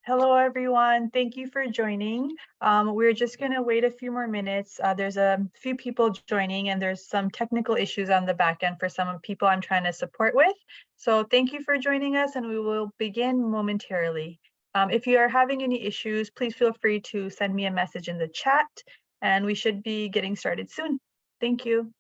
Hello, everyone. Thank you for joining. We're just going to wait a few more minutes. There's a few people joining, and there's some technical issues on the back end for some people I'm trying to support with. So thank you for joining us, and we will begin momentarily. If you are having any issues, please feel free to send me a message in the chat, and we should be getting started soon. Thank you.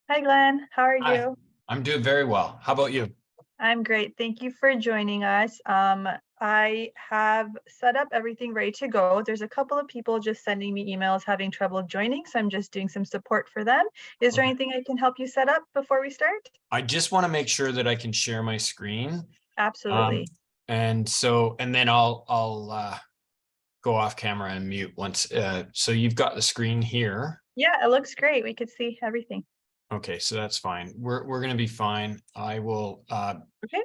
Hi, Glenn. How are Hi, you? I'm doing very well. How about you? I'm great. Thank you for joining us. I have set up everything ready to go. There's a couple of people just sending me emails having trouble joining, so I'm just doing some support for them. Is there Okay. anything I can help you set up before we start? I just want to make sure that I can share my screen. Um, Absolutely. and then I'll go off camera and mute once. So you've got the screen here. Yeah, it looks great. We could see everything. Okay, so that's fine. We're gonna be fine. I will Okay.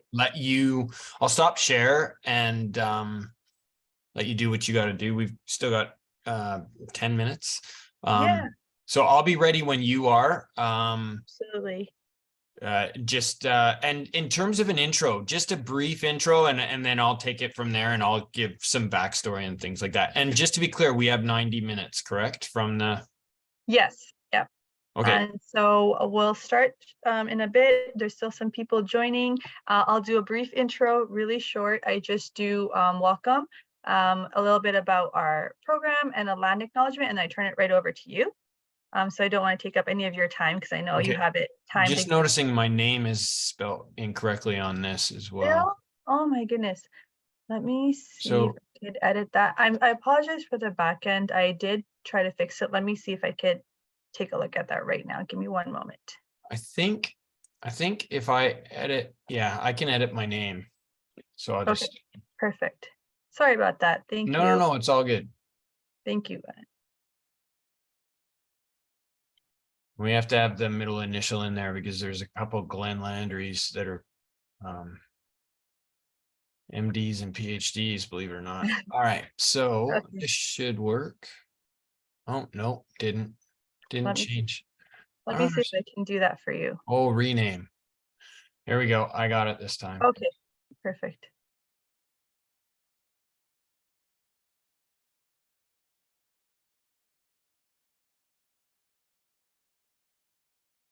I'll stop share and let you do what you got to do. We've still got 10 minutes. Yeah, So I'll be ready when you are. absolutely. And in terms of an intro, just a brief intro, and then I'll take it from there and I'll give some backstory and things like that. And just to be clear, we have 90 minutes, correct? From the Yes. Yep. Okay. And so we'll start in a bit. There's still some people joining. I'll do a brief intro, really short. I just do welcome, a little bit about our program and a land acknowledgement, and I turn it right over to you. So I don't want to take up any of your time because I know you Okay. have it timed. Just noticing my name is spelled incorrectly on this as well. Bill? Oh my goodness. Let me see if So I could edit that. I apologize for the back end. I did try to fix it. Let me see if I could take a look at that right now. Give me one moment. I think if I edit, yeah, I can edit my name. So I'll Okay, just perfect. Sorry about that. Thank no, no, you. no, it's all good. Thank you. We have to have the middle initial in there because there's a couple Glen Landrys that are MDs and PhDs, believe it or not. All right, so Okay, this should work. Oh, no, didn't let me change. I let don't me see if I understand. can do that for you. Oh, rename. Here we go. I got it this time. Okay, perfect.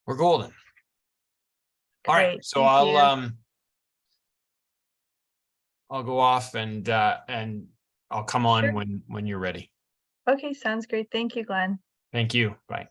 We're golden. All right, Great. so Thank you. I'll go off and I'll come Sure. on when you're ready. Okay, sounds great. Thank you, Glenn. Thank you. Bye.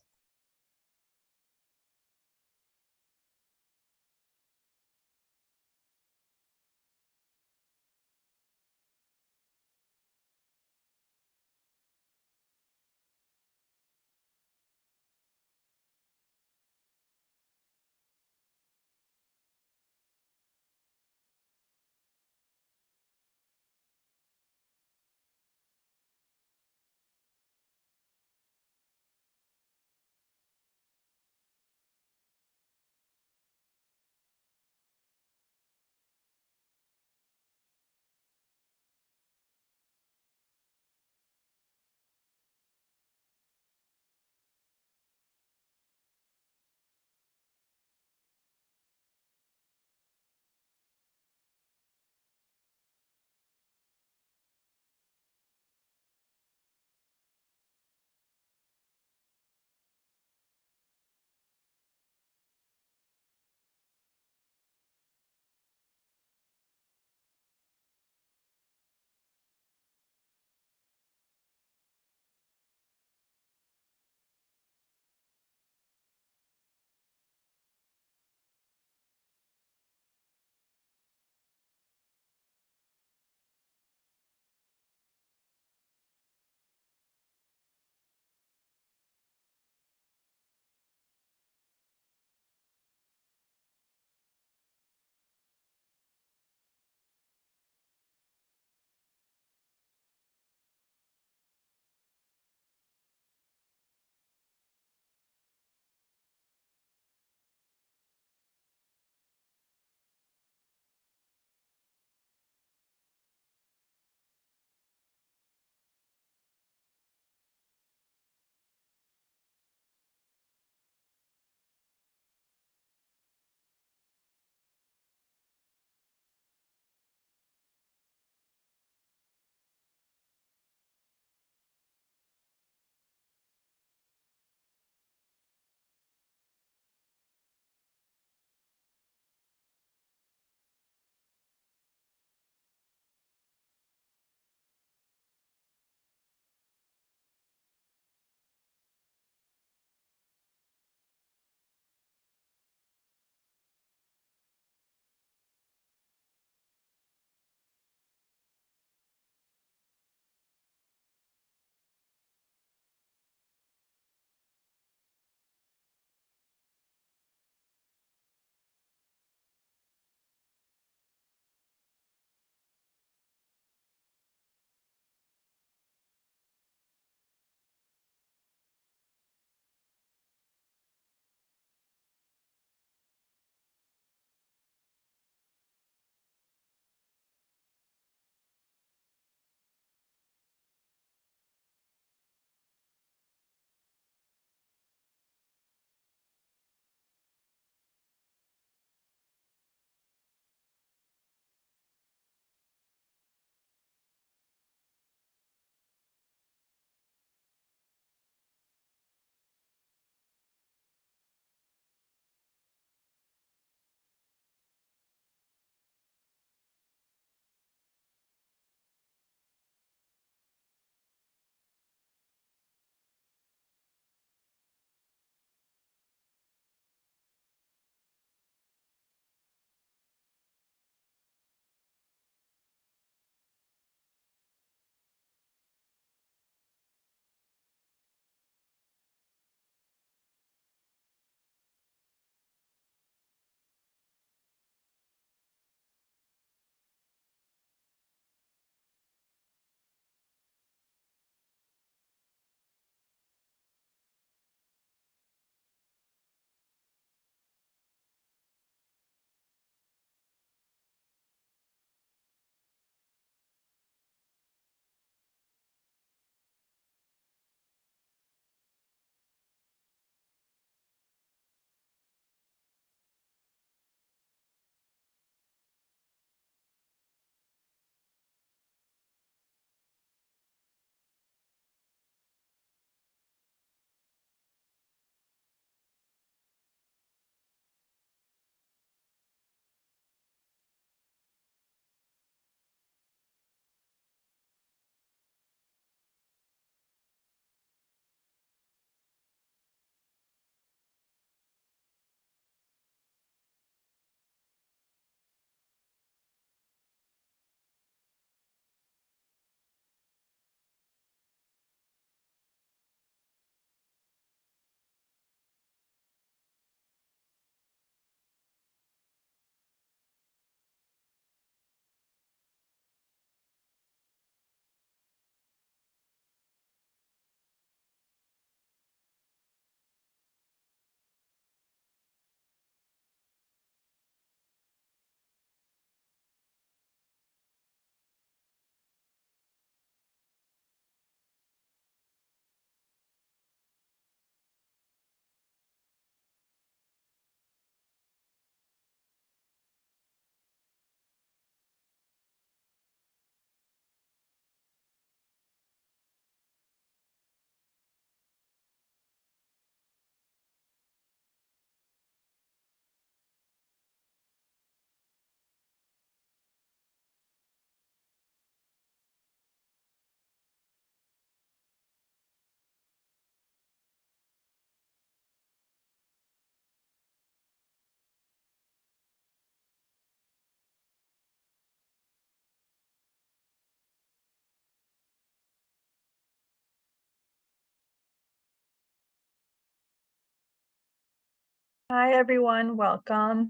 Hi, everyone. Welcome.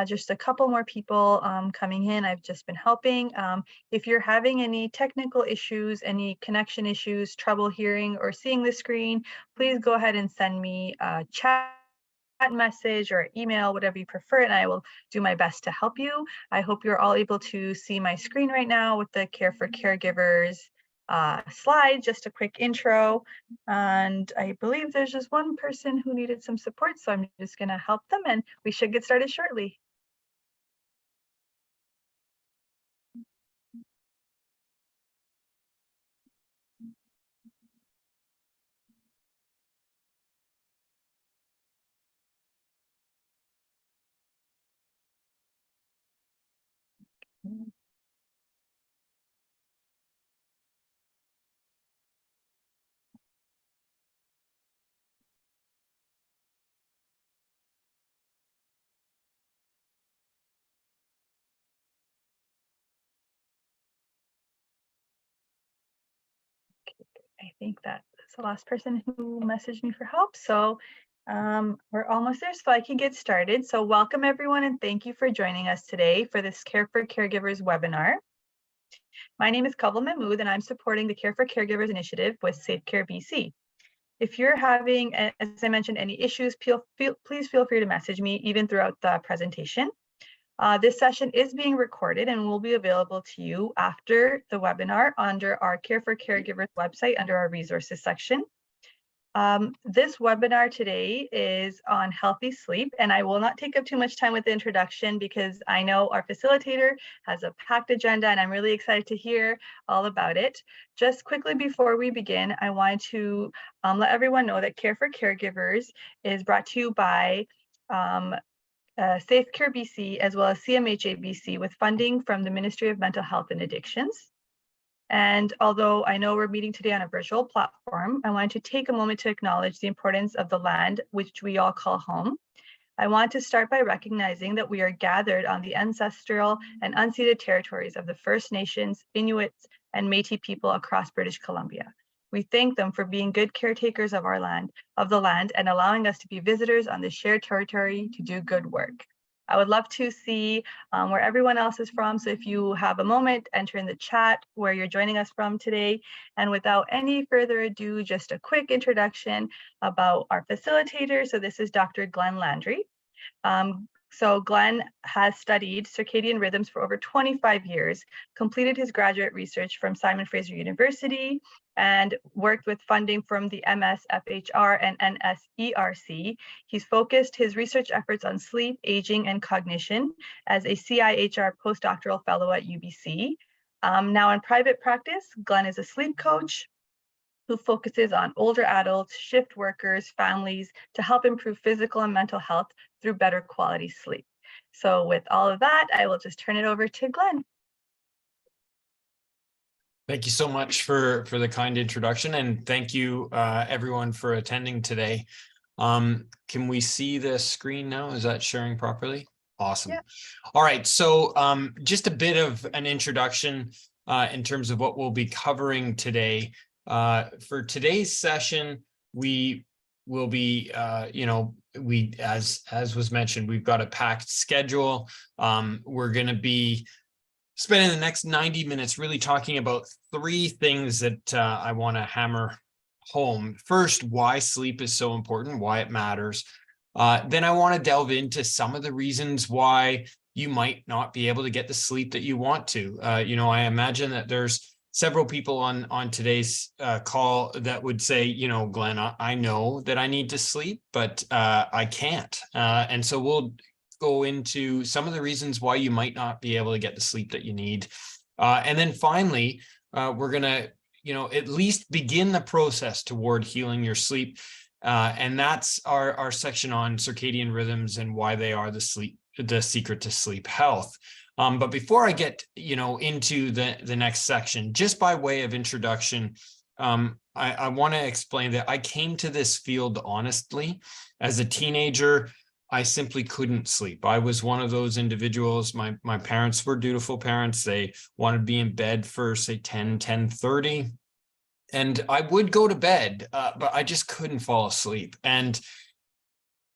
Just a couple more people coming in. I've just been helping. If you're having any technical issues, any connection issues, trouble hearing or seeing the screen, please go ahead and send me a chat message or email, whatever you prefer, and I will do my best to help you. I hope you're all able to see my screen right now with the Care for Caregivers slide, just a quick intro. And I believe there's just one person who needed some support, so I'm just going to help them and we should get started shortly. I think that's the last person who messaged me for help. So we're almost there, so I can get started. So welcome everyone, and thank you for joining us today for this Care for Caregivers webinar. My name is Kavla Mahmood, and I'm supporting the Care for Caregivers initiative with Safe Care BC. If you're having, as I mentioned, any issues, please feel free to message me even throughout the presentation. This session is being recorded and will be available to you after the webinar under our Care for Caregivers website under our resources section. This webinar today is on healthy sleep, and I will not take up too much time with the introduction because I know our facilitator has a packed agenda and I'm really excited to hear all about it. Just quickly before we begin, I wanted to let everyone know that Care for Caregivers is brought to you by Safe Care BC as well as CMHA BC with funding from the Ministry of Mental Health and Addictions. And although I know we're meeting today on a virtual platform, I wanted to take a moment to acknowledge the importance of the land which we all call home. I want to start by recognizing that we are gathered on the ancestral and unceded territories of the First Nations, Inuits, and Métis people across British Columbia. We thank them for being good caretakers of our land, and allowing us to be visitors on this shared territory to do good work. I would love to see where everyone else is from. So if you have a moment, enter in the chat where you're joining us from today. And without any further ado, just a quick introduction about our facilitator. So this is Dr. Glen Landry. So Glen has studied circadian rhythms for over 25 years, completed his graduate research from Simon Fraser University, and worked with funding from the MSFHR and NSERC. He's focused his research efforts on sleep, aging, and cognition as a CIHR postdoctoral fellow at UBC. Now in private practice, Glen is a sleep coach who focuses on older adults, shift workers, families to help improve physical and mental health through better quality sleep. So with all of that, I will just turn it over to Glen. Thank you so much for the kind introduction, and thank you everyone for attending today. Can we see the screen now? Is that sharing properly? Awesome. Yeah. All right, so just a bit of an introduction in terms of what we'll be covering today. For today's session, we will be, as was mentioned, we've got a packed schedule. We're going to be spending the next 90 minutes really talking about three things that I want to hammer home. First, why sleep is so important, why it matters. Then I want to delve into some of the reasons why you might not be able to get the sleep that you want to. I imagine that there's several people on today's call that would say, Glen, I know that I need to sleep, but I can't. And so we'll go into some of the reasons why you might not be able to get the sleep that you need. And then finally, we're going to, at least begin the process toward healing your sleep. And that's our section on circadian rhythms and why they are the secret to sleep health. But before I get, into the next section, just by way of introduction, I want to explain that I came to this field honestly. As a teenager, I simply couldn't sleep. I was one of those individuals. My parents were dutiful parents. They wanted to be in bed for, say, 10:30. And I would go to bed, but I just couldn't fall asleep. And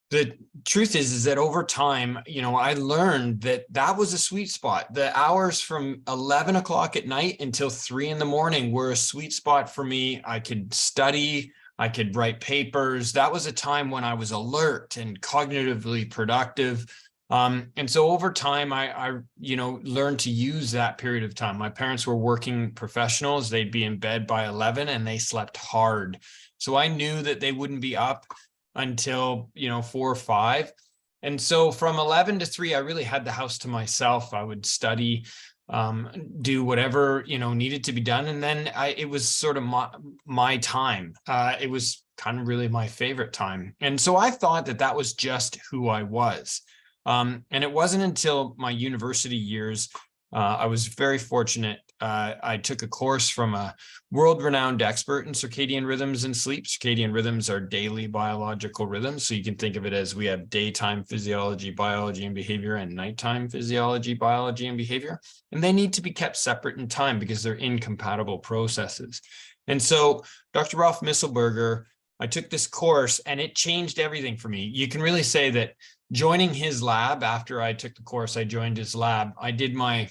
The truth is that over time, I learned that that was a sweet spot. The hours from 11 o'clock at night until 3 in the morning were a sweet spot for me. I could study, I could write papers. That was a time when I was alert and cognitively productive. And so over time, I learned to use that period of time. My parents were working professionals. They'd be in bed by 11 and they slept hard. So I knew that they wouldn't be up until 4 or 5. And so from 11 to 3, I really had the house to myself. I would study, do whatever needed to be done, and then it was sort of my time. It was kind of really my favorite time, and so I thought that was just who I was. And it wasn't until my university years, I was very fortunate. I took a course from a world-renowned expert in circadian rhythms and sleep. Circadian rhythms are daily biological rhythms. So you can think of it as we have daytime physiology, biology, and behavior, and nighttime physiology, biology, and behavior. And they need to be kept separate in time because they're incompatible processes. And so Dr. Ralph Misselberger, I took this course and it changed everything for me. You can really say that joining his lab, after I took the course, I joined his lab. I did my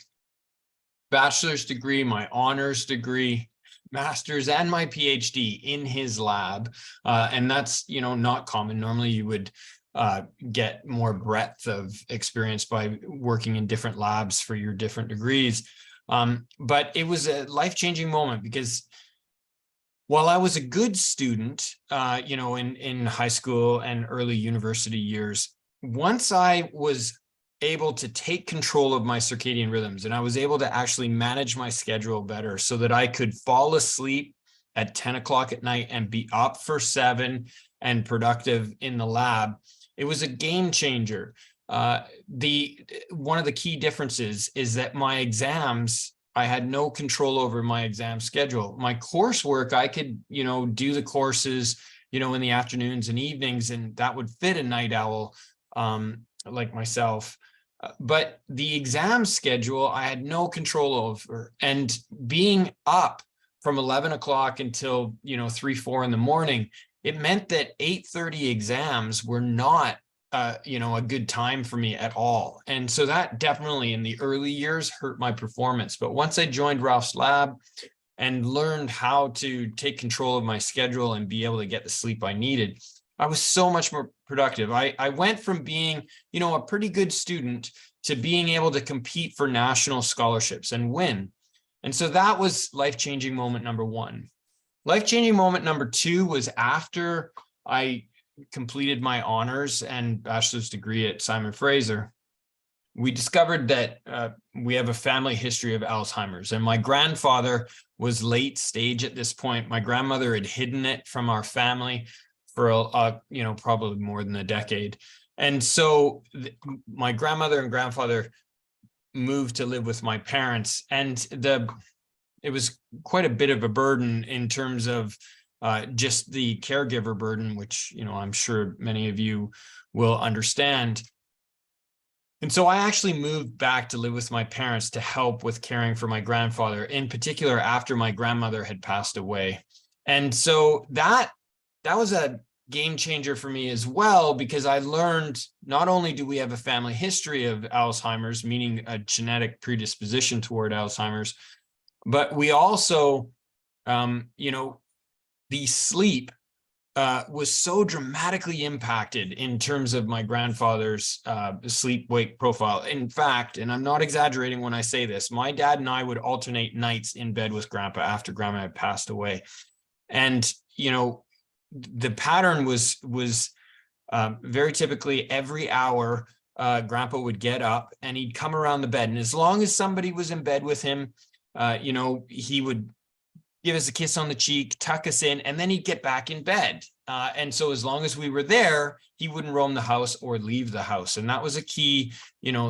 bachelor's degree, my honors degree, master's, and my PhD in his lab. And that's, not common. Normally you would get more breadth of experience by working in different labs for your different degrees. But it was a life-changing moment because while I was a good student, in high school and early university years, once I was able to take control of my circadian rhythms and I was able to actually manage my schedule better so that I could fall asleep at 10 o'clock at night and be up for 7 and productive in the lab, it was a game changer. One of the key differences is that my exams, I had no control over my exam schedule. My coursework, I could, do the courses, in the afternoons and evenings, and that would fit a night owl like myself. But the exam schedule, I had no control over. And being up from 11 o'clock until, 3, 4 in the morning, it meant that 8:30 exams were not, a good time for me at all. And so that definitely in the early years hurt my performance. But once I joined Ralph's lab and learned how to take control of my schedule and be able to get the sleep I needed, I was so much more productive. I went from being, a pretty good student to being able to compete for national scholarships and win. And so that was life-changing moment number 1. Life-changing moment number 2 was after I completed my honors and bachelor's degree at Simon Fraser. We discovered that we have a family history of Alzheimer's, and my grandfather was late stage at this point. My grandmother had hidden it from our family for probably more than a decade. And so my grandmother and grandfather moved to live with my parents, and it was quite a bit of a burden in terms of just the caregiver burden, which, I'm sure many of you will understand. And so I actually moved back to live with my parents to help with caring for my grandfather, in particular after my grandmother had passed away. And so that was a game changer for me as well, because I learned not only do we have a family history of Alzheimer's, meaning a genetic predisposition toward Alzheimer's, but we also, the sleep was so dramatically impacted in terms of my grandfather's sleep-wake profile. In fact, and I'm not exaggerating when I say this, my dad and I would alternate nights in bed with Grandpa after Grandma had passed away. And, the pattern was very typically every hour, Grandpa would get up and he'd come around the bed. And as long as somebody was in bed with him, he would give us a kiss on the cheek, tuck us in, and then he'd get back in bed. And so as long as we were there, he wouldn't roam the house or leave the house. And that was a key,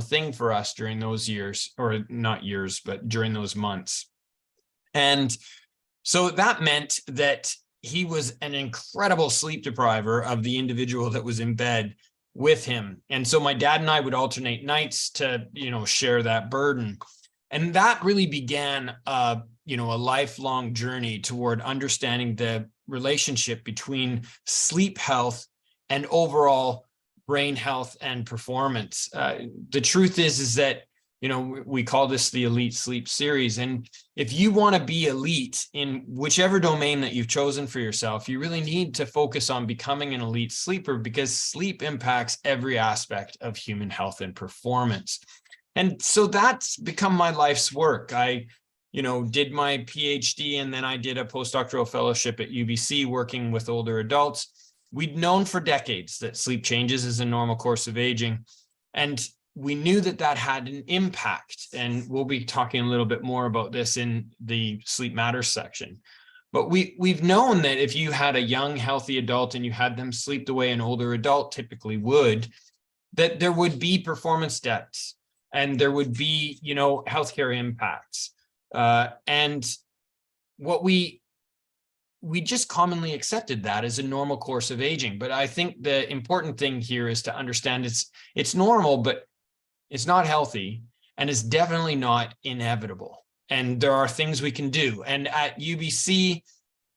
thing for us during those years, or not years, but during those months. And so that meant that he was an incredible sleep depriver of the individual that was in bed with him. And so my dad and I would alternate nights to, share that burden. And that really began, a lifelong journey toward understanding the relationship between sleep health and overall brain health and performance. The truth is that, you know, we call this the Elite Sleep Series. And if you want to be elite in whichever domain that you've chosen for yourself, you really need to focus on becoming an elite sleeper, because sleep impacts every aspect of human health and performance. And so that's become my life's work. I, you know, did my PhD, and then I did a postdoctoral fellowship at UBC working with older adults. We'd known for decades that sleep changes is a normal course of aging. And we knew that that had an impact. And we'll be talking a little bit more about this in the Sleep Matters section. But we've known that if you had a young, healthy adult and you had them sleep the way an older adult typically would, that there would be performance debts and there would be, you know, healthcare impacts. And what we just commonly accepted that as a normal course of aging. But I think the important thing here is to understand it's normal, but it's not healthy, and it's definitely not inevitable. And there are things we can do. And at UBC,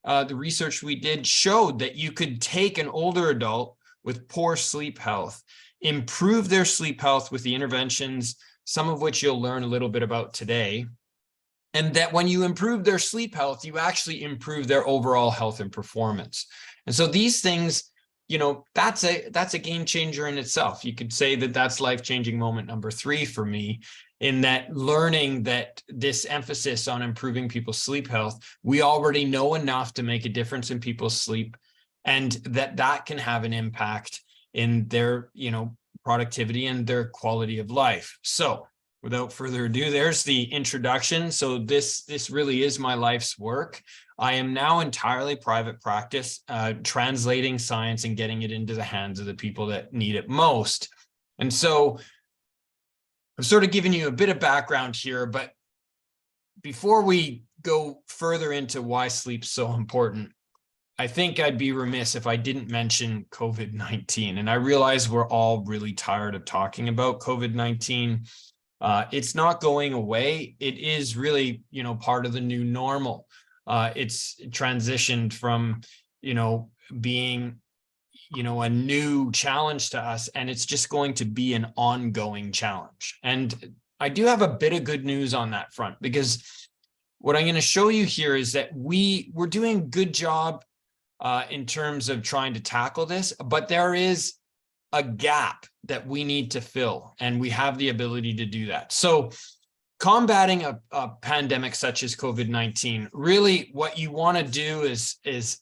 the research we did showed that you could take an older adult with poor sleep health, improve their sleep health with the interventions, some of which you'll learn a little bit about today. And that when you improve their sleep health, you actually improve their overall health and performance. And so these things, you know, that's a game changer in itself. You could say that that's life-changing moment number 3 for me, in that learning that this emphasis on improving people's sleep health, we already know enough to make a difference in people's sleep, and that can have an impact in their, you know, productivity and their quality of life. So without further ado, there's the introduction. So this really is my life's work. I am now entirely private practice, translating science and getting it into the hands of the people that need it most. And so I'm sort of giving you a bit of background here, but before we go further into why sleep's so important, I think I'd be remiss if I didn't mention COVID-19. And I realize we're all really tired of talking about COVID-19. It's not going away. It is really, you know, part of the new normal. It's transitioned from, you know, being, you know, a new challenge to us, and it's just going to be an ongoing challenge. And I do have a bit of good news on that front, because what I'm going to show you here is that we're doing a good job in terms of trying to tackle this, but there is a gap that we need to fill, and we have the ability to do that. So combating a pandemic such as COVID-19, really what you want to do is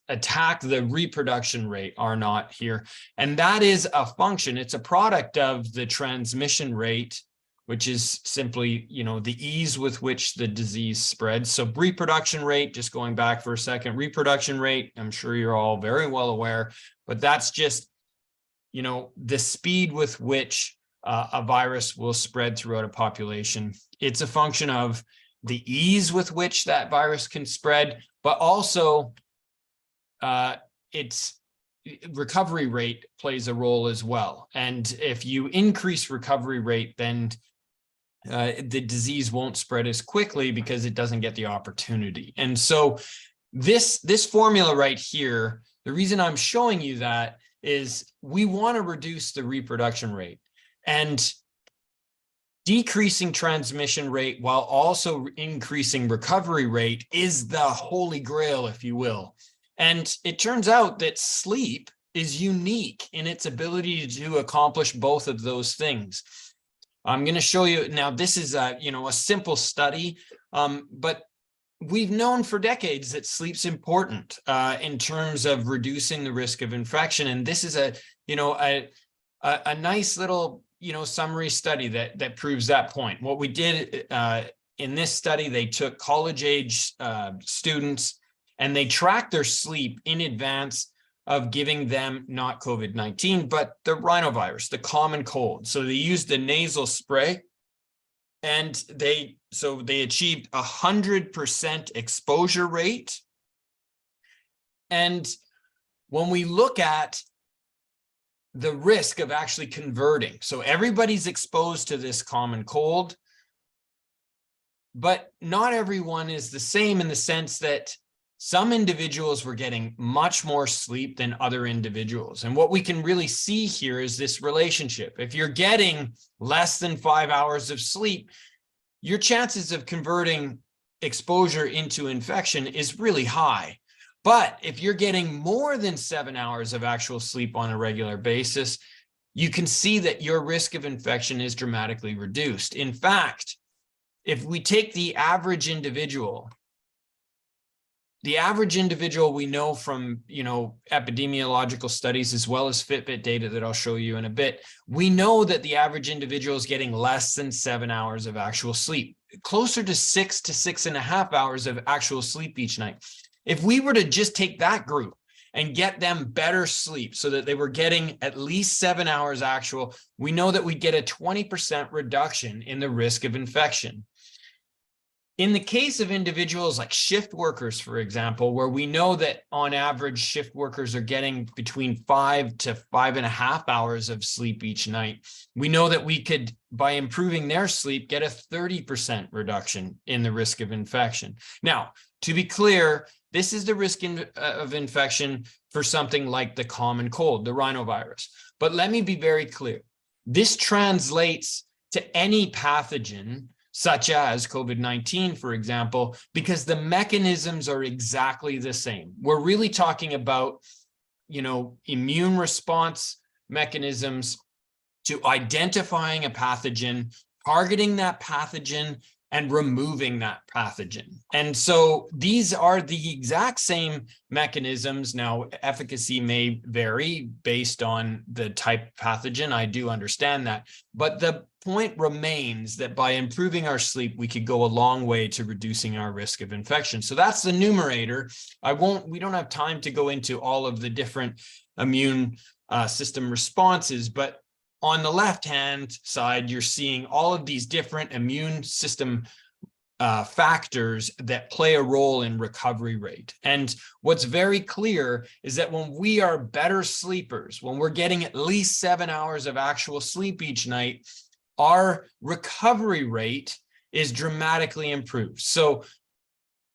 attack the reproduction rate, R naught here. And that is a function, it's a product of the transmission rate, which is simply, you know, the ease with which the disease spreads. So reproduction rate, just going back for a second, reproduction rate, I'm sure you're all very well aware, but that's just, you know, the speed with which a virus will spread throughout a population. It's a function of the ease with which that virus can spread, but also its recovery rate plays a role as well. And if you increase recovery rate, then the disease won't spread as quickly because it doesn't get the opportunity. And so this formula right here, the reason I'm showing you that is we want to reduce the reproduction rate, and decreasing transmission rate while also increasing recovery rate is the holy grail, if you will. And it turns out that sleep is unique in its ability to accomplish both of those things. I'm going to show you now. This is a simple study, but we've known for decades that sleep's important in terms of reducing the risk of infection. And this is a nice little summary study that proves that point. What we did in this study, they took college-age students and they tracked their sleep in advance of giving them not COVID-19, but the rhinovirus, the common cold. So they used the nasal spray, and they achieved 100% exposure rate. And when we look at the risk of actually converting, so everybody's exposed to this common cold, but not everyone is the same in the sense that some individuals were getting much more sleep than other individuals. And what we can really see here is this relationship. If you're getting less than 5 hours of sleep, your chances of converting exposure into infection is really high. But if you're getting more than 7 hours of actual sleep on a regular basis, you can see that your risk of infection is dramatically reduced. In fact, if we take the average individual we know from, epidemiological studies as well as Fitbit data that I'll show you in a bit, we know that the average individual is getting less than 7 hours of actual sleep, closer to 6 to 6.5 hours of actual sleep each night. If we were to just take that group and get them better sleep so that they were getting at least 7 hours actual, we know that we get a 20% reduction in the risk of infection. In the case of individuals like shift workers, for example, where we know that on average shift workers are getting between 5 to 5.5 hours of sleep each night, we know that we could, by improving their sleep, get a 30% reduction in the risk of infection. Now, to be clear, this is the risk of infection for something like the common cold, the rhinovirus. But let me be very clear. This translates to any pathogen such as COVID-19, for example, because the mechanisms are exactly the same. We're really talking about, immune response mechanisms to identifying a pathogen, targeting that pathogen, and removing that pathogen. And so these are the exact same mechanisms. Now, efficacy may vary based on the type of pathogen. I do understand that. But the point remains that by improving our sleep, we could go a long way to reducing our risk of infection. So that's the numerator. We don't have time to go into all of the different immune system responses, but on the left-hand side, you're seeing all of these different immune system factors that play a role in recovery rate. And what's very clear is that when we are better sleepers, when we're getting at least 7 hours of actual sleep each night, our recovery rate is dramatically improved. So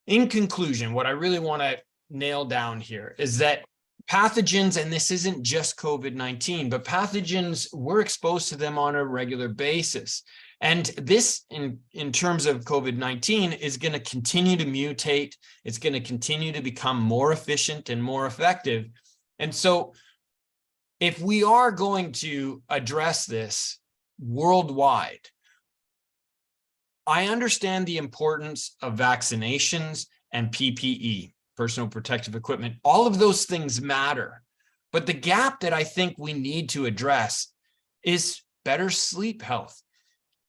in conclusion, what I really want to nail down here is that pathogens, and this isn't just COVID-19, but pathogens, we're exposed to them on a regular basis. And this, in terms of COVID-19, is going to continue to mutate. It's going to continue to become more efficient and more effective. And so if we are going to address this worldwide, I understand the importance of vaccinations and PPE, personal protective equipment. All of those things matter. But the gap that I think we need to address is better sleep health,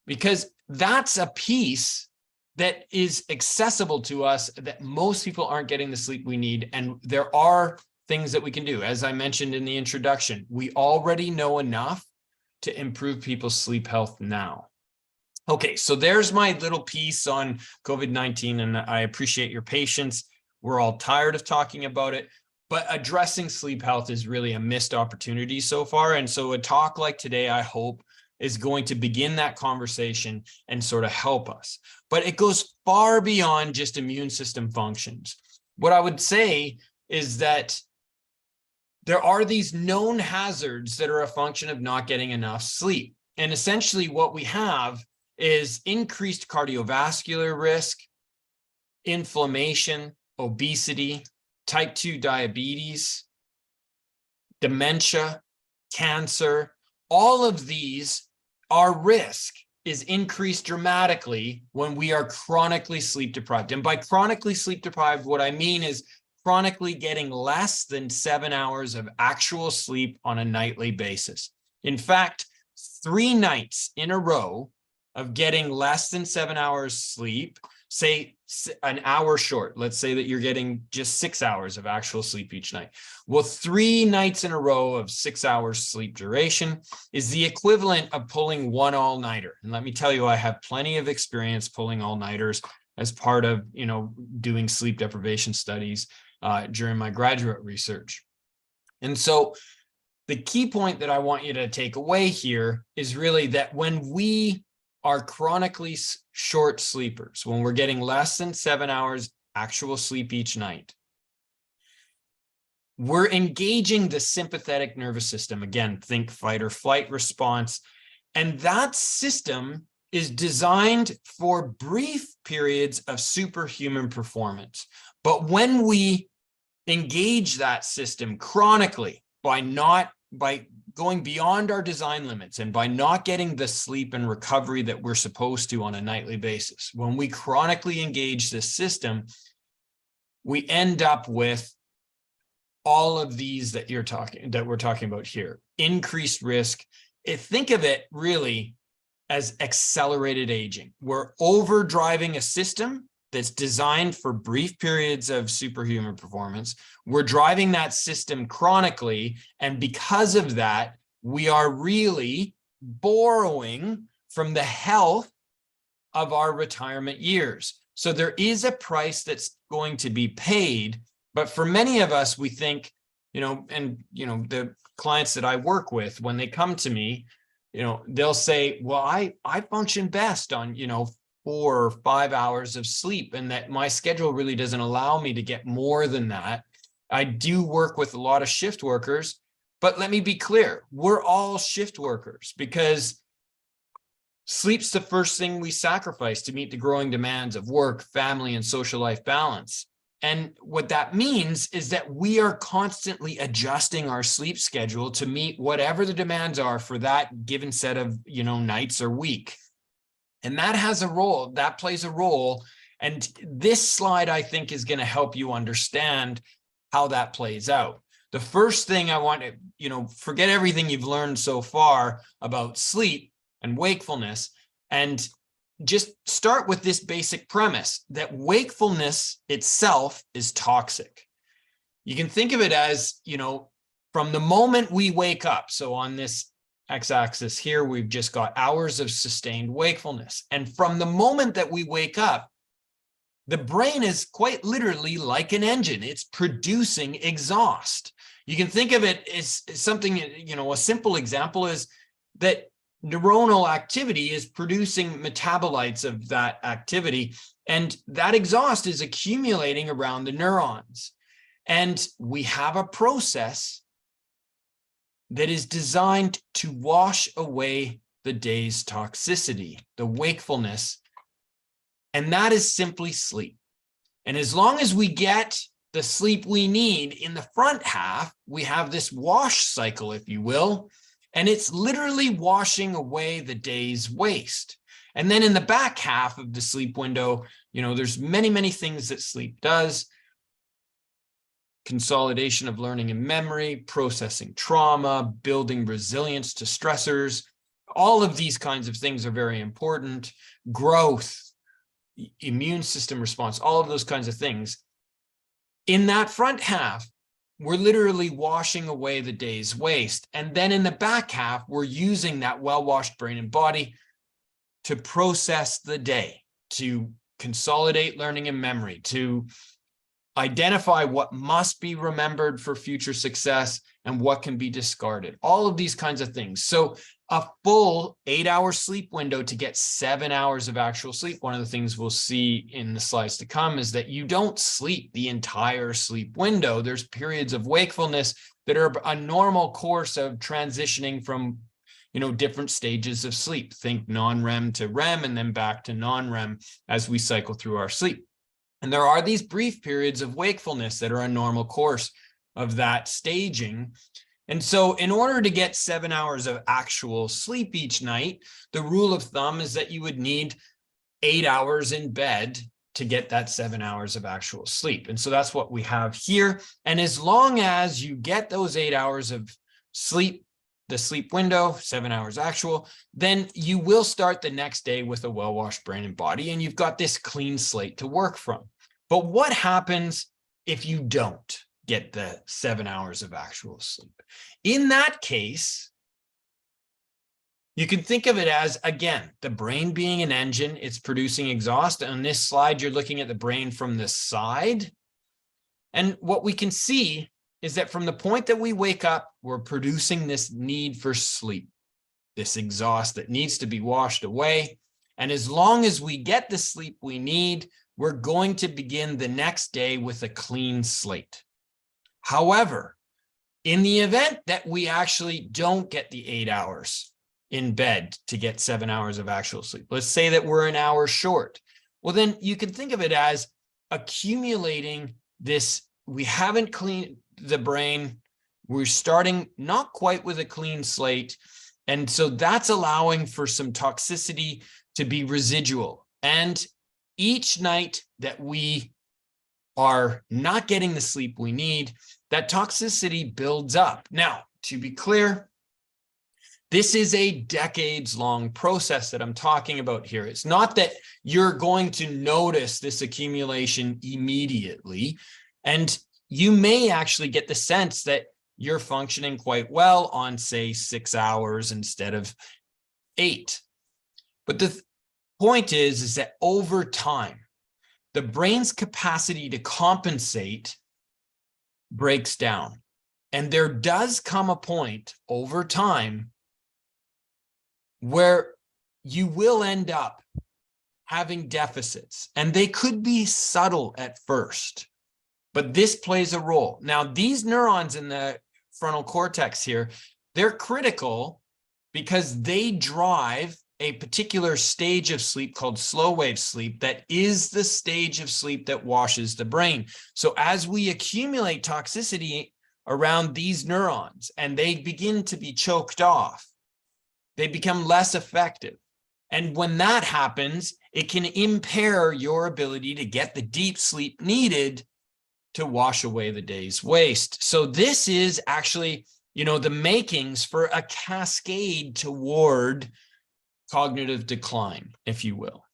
because that's a piece that is accessible to us that most people aren't getting the sleep we need. And there are things that we can do. As I mentioned in the introduction, we already know enough to improve people's sleep health now. Okay, so there's my little piece on COVID-19, and I appreciate your patience. We're all tired of talking about it, but addressing sleep health is really a missed opportunity so far. And so a talk like today, I hope, is going to begin that conversation and sort of help us. But it goes far beyond just immune system functions. What I would say is that there are these known hazards that are a function of not getting enough sleep. And essentially what we have is increased cardiovascular risk, inflammation, obesity, type 2 diabetes, dementia, cancer. All of these, our risk is increased dramatically when we are chronically sleep deprived. And by chronically sleep deprived, what I mean is chronically getting less than 7 hours of actual sleep on a nightly basis. In fact, 3 nights in a row of getting less than 7 hours sleep, say an hour short, let's say that you're getting just 6 hours of actual sleep each night. Well, 3 nights in a row of 6 hours sleep duration is the equivalent of pulling one all-nighter. And let me tell you, I have plenty of experience pulling all-nighters as part of, doing sleep deprivation studies during my graduate research. And so the key point that I want you to take away here is really that when we are chronically short sleepers, when we're getting less than 7 hours actual sleep each night, we're engaging the sympathetic nervous system. Again, think fight or flight response. And that system is designed for brief periods of superhuman performance. But when we engage that system chronically by going beyond our design limits and by not getting the sleep and recovery that we're supposed to on a nightly basis, when we chronically engage this system, we end up with all of these that we're talking about here. Increased risk. Think of it really as accelerated aging. We're overdriving a system that's designed for brief periods of superhuman performance. We're driving that system chronically, and because of that, we are really borrowing from the health of our retirement years. So there is a price that's going to be paid, but for many of us, we think, the clients that I work with, when they come to me, they'll say, well, I function best on, 4 or 5 hours of sleep, and that my schedule really doesn't allow me to get more than that. I do work with a lot of shift workers, but let me be clear, we're all shift workers because sleep's the first thing we sacrifice to meet the growing demands of work, family, and social life balance. And what that means is that we are constantly adjusting our sleep schedule to meet whatever the demands are for that given set of, nights or week. And that has a role, that plays a role. And this slide, I think, is going to help you understand how that plays out. The first thing I want to, forget everything you've learned so far about sleep and wakefulness, and just start with this basic premise that wakefulness itself is toxic. You can think of it as, from the moment we wake up. So on this x-axis here, we've just got hours of sustained wakefulness. And from the moment that we wake up, the brain is quite literally like an engine. It's producing exhaust. You can think of it as something, a simple example is that neuronal activity is producing metabolites of that activity, and that exhaust is accumulating around the neurons. And we have a process that is designed to wash away the day's toxicity, the wakefulness, and that is simply sleep. And as long as we get the sleep we need in the front half, we have this wash cycle, if you will, and it's literally washing away the day's waste. And then in the back half of the sleep window, there's many, many things that sleep does. Consolidation of learning and memory, processing trauma, building resilience to stressors. All of these kinds of things are very important. Growth, immune system response, all of those kinds of things. In that front half, we're literally washing away the day's waste. And then in the back half, we're using that well-washed brain and body to process the day, to consolidate learning and memory, to identify what must be remembered for future success and what can be discarded. All of these kinds of things. So a full 8-hour sleep window to get 7 hours of actual sleep. One of the things we'll see in the slides to come is that you don't sleep the entire sleep window. There's periods of wakefulness that are a normal course of transitioning from, different stages of sleep. Think non-REM to REM and then back to non-REM as we cycle through our sleep. And there are these brief periods of wakefulness that are a normal course of that staging. And so in order to get 7 hours of actual sleep each night, the rule of thumb is that you would need 8 hours in bed to get that 7 hours of actual sleep. And so that's what we have here. And as long as you get those 8 hours of sleep, the sleep window, 7 hours actual, then you will start the next day with a well-washed brain and body, and you've got this clean slate to work from. But what happens if you don't get the 7 hours of actual sleep? In that case, you can think of it as, again, the brain being an engine, it's producing exhaust. On this slide, you're looking at the brain from the side. And what we can see is that from the point that we wake up, we're producing this need for sleep, this exhaust that needs to be washed away. And as long as we get the sleep we need, we're going to begin the next day with a clean slate. However, in the event that we actually don't get the 8 hours in bed to get 7 hours of actual sleep, let's say that we're an hour short. Well, then you can think of it as accumulating this. We haven't cleaned the brain. We're starting not quite with a clean slate. And so that's allowing for some toxicity to be residual. And each night that we are not getting the sleep we need, that toxicity builds up. Now, to be clear, this is a decades-long process that I'm talking about here. It's not that you're going to notice this accumulation immediately. And you may actually get the sense that you're functioning quite well on, say, 6 hours instead of 8. But the point is that over time, the brain's capacity to compensate breaks down. And there does come a point over time where you will end up having deficits, and they could be subtle at first, but this plays a role. Now, these neurons in the frontal cortex here, they're critical because they drive a particular stage of sleep called slow wave sleep that is the stage of sleep that washes the brain. So as we accumulate toxicity around these neurons and they begin to be choked off, they become less effective. And when that happens, it can impair your ability to get the deep sleep needed to wash away the day's waste. So this is actually, the makings for a cascade toward cognitive decline, if you will.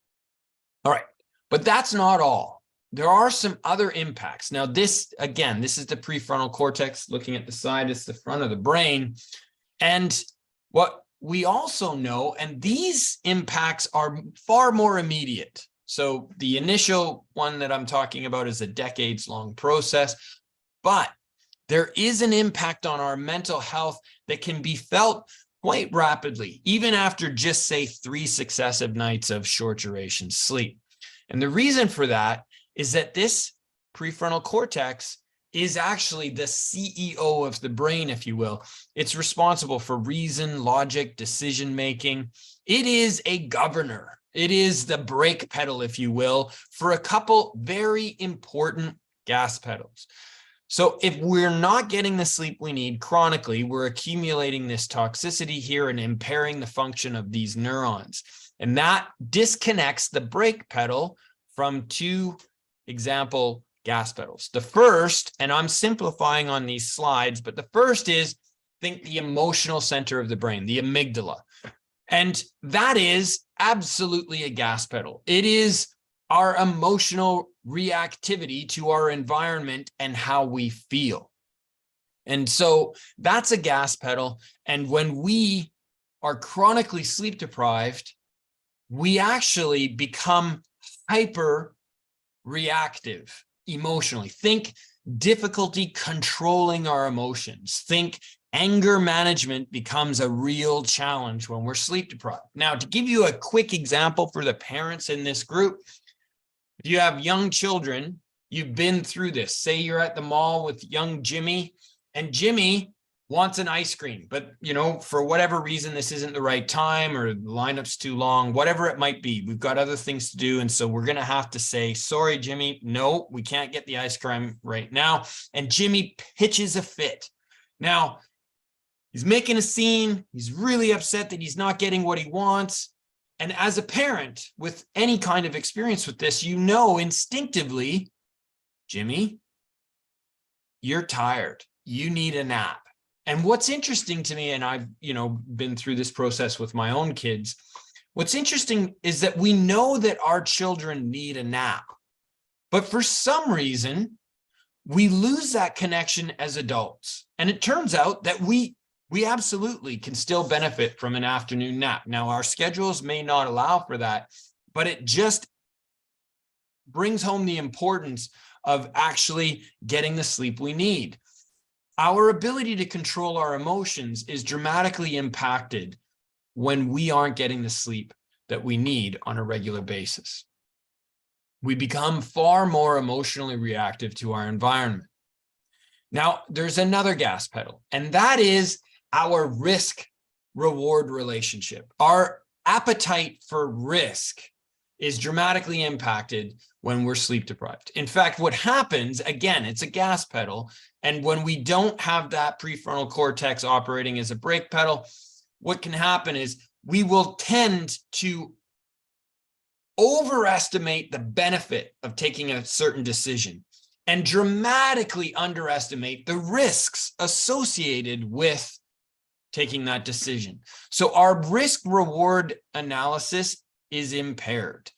All right, but that's not all. There are some other impacts. Now, this is the prefrontal cortex. Looking at the side, it's the front of the brain. And what we also know, and these impacts are far more immediate. So the initial one that I'm talking about is a decades-long process, but there is an impact on our mental health that can be felt quite rapidly, even after just, say, 3 successive nights of short duration sleep. And the reason for that is that this prefrontal cortex is actually the CEO of the brain, if you will. It's responsible for reason, logic, decision-making. It is a governor. It is the brake pedal, if you will, for a couple very important gas pedals. So if we're not getting the sleep we need chronically, we're accumulating this toxicity here and impairing the function of these neurons. And that disconnects the brake pedal from 2 example gas pedals. The first, and I'm simplifying on these slides, but the first is, think the emotional center of the brain, the amygdala. And that is absolutely a gas pedal. It is our emotional reactivity to our environment and how we feel. And so that's a gas pedal. And when we are chronically sleep deprived, we actually become hyper reactive emotionally. Think difficulty controlling our emotions. Think anger management becomes a real challenge when we're sleep deprived. Now, to give you a quick example for the parents in this group, if you have young children, you've been through this. Say you're at the mall with young Jimmy, and Jimmy wants an ice cream, but for whatever reason, this isn't the right time or the lineup's too long, whatever it might be. We've got other things to do. And so we're going to have to say, sorry, Jimmy, no, we can't get the ice cream right now. And Jimmy pitches a fit. Now, he's making a scene. He's really upset that he's not getting what he wants. And as a parent with any kind of experience with this, instinctively, Jimmy, you're tired. You need a nap. And what's interesting to me, and I've, been through this process with my own kids, what's interesting is that we know that our children need a nap, but for some reason, we lose that connection as adults. And it turns out that we absolutely can still benefit from an afternoon nap. Now, our schedules may not allow for that, but it just brings home the importance of actually getting the sleep we need. Our ability to control our emotions is dramatically impacted when we aren't getting the sleep that we need on a regular basis. We become far more emotionally reactive to our environment. Now, there's another gas pedal, and that is our risk reward relationship. Our appetite for risk is dramatically impacted when we're sleep deprived. In fact, what happens, again, it's a gas pedal. And when we don't have that prefrontal cortex operating as a brake pedal, what can happen is we will tend to overestimate the benefit of taking a certain decision and dramatically underestimate the risks associated with taking that decision. So our risk reward analysis is impaired.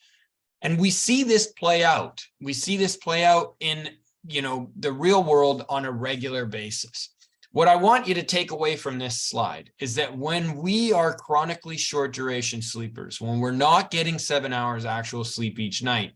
And we see this play out. We see this play out in, the real world on a regular basis. What I want you to take away from this slide is that when we are chronically short duration sleepers, when we're not getting 7 hours actual sleep each night,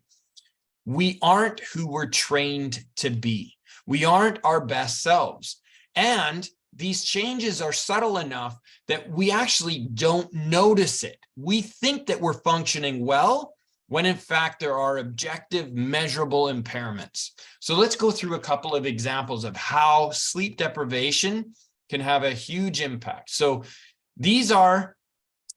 we aren't who we're trained to be. We aren't our best selves. And these changes are subtle enough that we actually don't notice it. We think that we're functioning well, when in fact there are objective, measurable impairments. So let's go through a couple of examples of how sleep deprivation can have a huge impact. So these are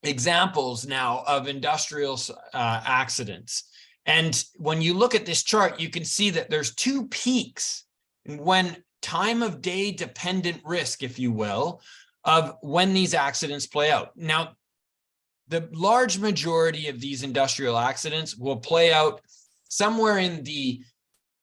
examples now of industrial accidents. And when you look at this chart, you can see that there's two peaks when time of day dependent risk, if you will, of when these accidents play out. Now, the large majority of these industrial accidents will play out somewhere in the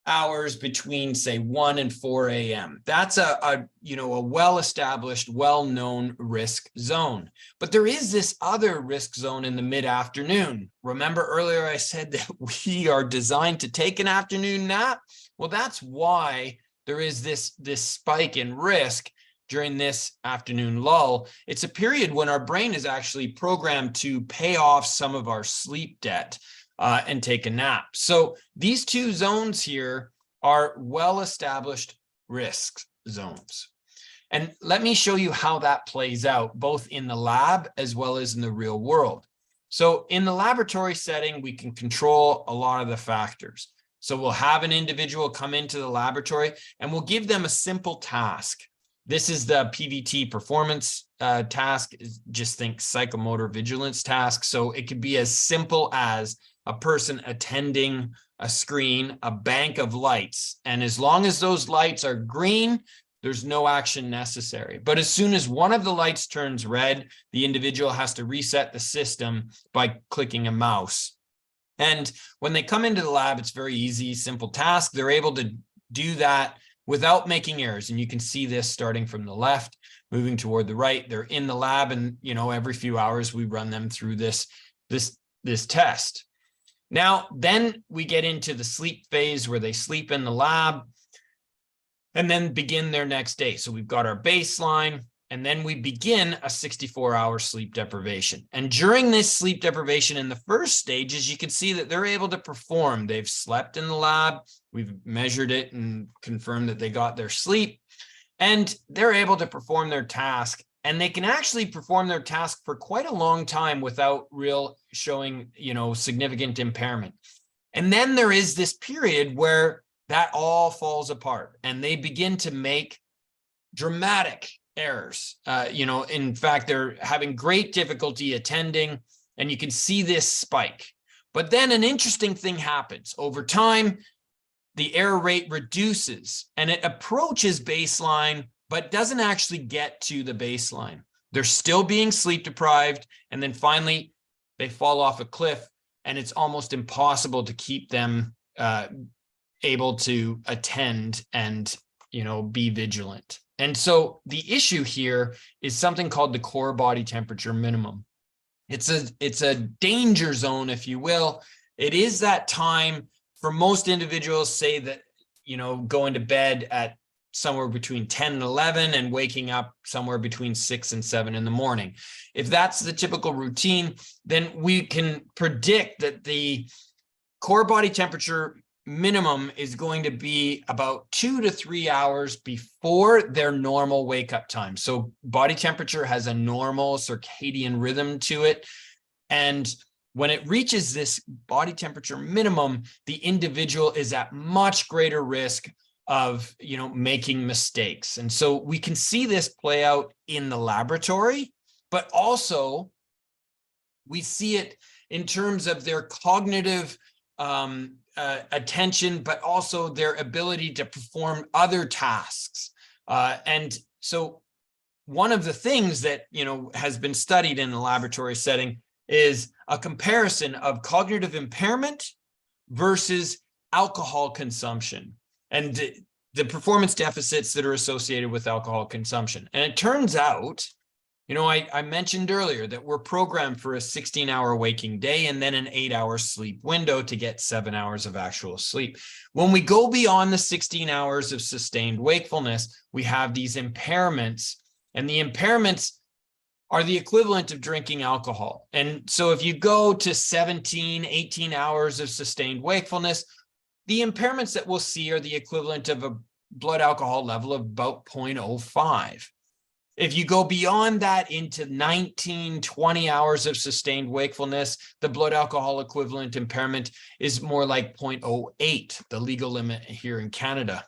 hours between, say, 1 and 4 a.m. That's a well-established, well-known risk zone. But there is this other risk zone in the mid-afternoon. Remember earlier I said that we are designed to take an afternoon nap? Well, that's why there is this spike in risk during this afternoon lull. It's a period when our brain is actually programmed to pay off some of our sleep debt and take a nap. So these two zones here are well-established risk zones. And let me show you how that plays out, both in the lab as well as in the real world. So in the laboratory setting, we can control a lot of the factors. So we'll have an individual come into the laboratory and we'll give them a simple task. This is the PVT performance task. Just think psychomotor vigilance task. So it could be as simple as a person attending a screen, a bank of lights. And as long as those lights are green, there's no action necessary. But as soon as one of the lights turns red, the individual has to reset the system by clicking a mouse. And when they come into the lab, it's very easy, simple task. They're able to do that without making errors. And you can see this starting from the left, moving toward the right. They're in the lab, and every few hours we run them through this test. Now, then we get into the sleep phase where they sleep in the lab and then begin their next day. So we've got our baseline, and then we begin a 64-hour sleep deprivation. And during this sleep deprivation in the first stages, you can see that they're able to perform. They've slept in the lab. We've measured it and confirmed that they got their sleep, and they're able to perform their task. And they can actually perform their task for quite a long time without showing, significant impairment. And then there is this period where that all falls apart and they begin to make dramatic errors. In fact, they're having great difficulty attending, and you can see this spike. But then an interesting thing happens. Over time, the error rate reduces and it approaches baseline, but doesn't actually get to the baseline. They're still being sleep deprived, and then finally they fall off a cliff, and it's almost impossible to keep them able to attend and be vigilant. And so the issue here is something called the core body temperature minimum. It's a danger zone, if you will. It is that time for most individuals, say that going to bed at somewhere between 10 and 11 and waking up somewhere between 6 and 7 in the morning. If that's the typical routine, then we can predict that the core body temperature minimum is going to be about 2 to 3 hours before their normal wake up time. So body temperature has a normal circadian rhythm to it. And when it reaches this body temperature minimum, the individual is at much greater risk of, making mistakes. And so we can see this play out in the laboratory, but also we see it in terms of their cognitive attention, but also their ability to perform other tasks. And so one of the things that, has been studied in the laboratory setting is a comparison of cognitive impairment versus alcohol consumption and the performance deficits that are associated with alcohol consumption. And it turns out, I mentioned earlier that we're programmed for a 16-hour waking day and then an 8-hour sleep window to get 7 hours of actual sleep. When we go beyond the 16 hours of sustained wakefulness, we have these impairments, and the impairments are the equivalent of drinking alcohol. And so if you go to 17, 18 hours of sustained wakefulness, the impairments that we'll see are the equivalent of a blood alcohol level of about 0.05. If you go beyond that into 19, 20 hours of sustained wakefulness, the blood alcohol equivalent impairment is more like 0.08, the legal limit here in Canada.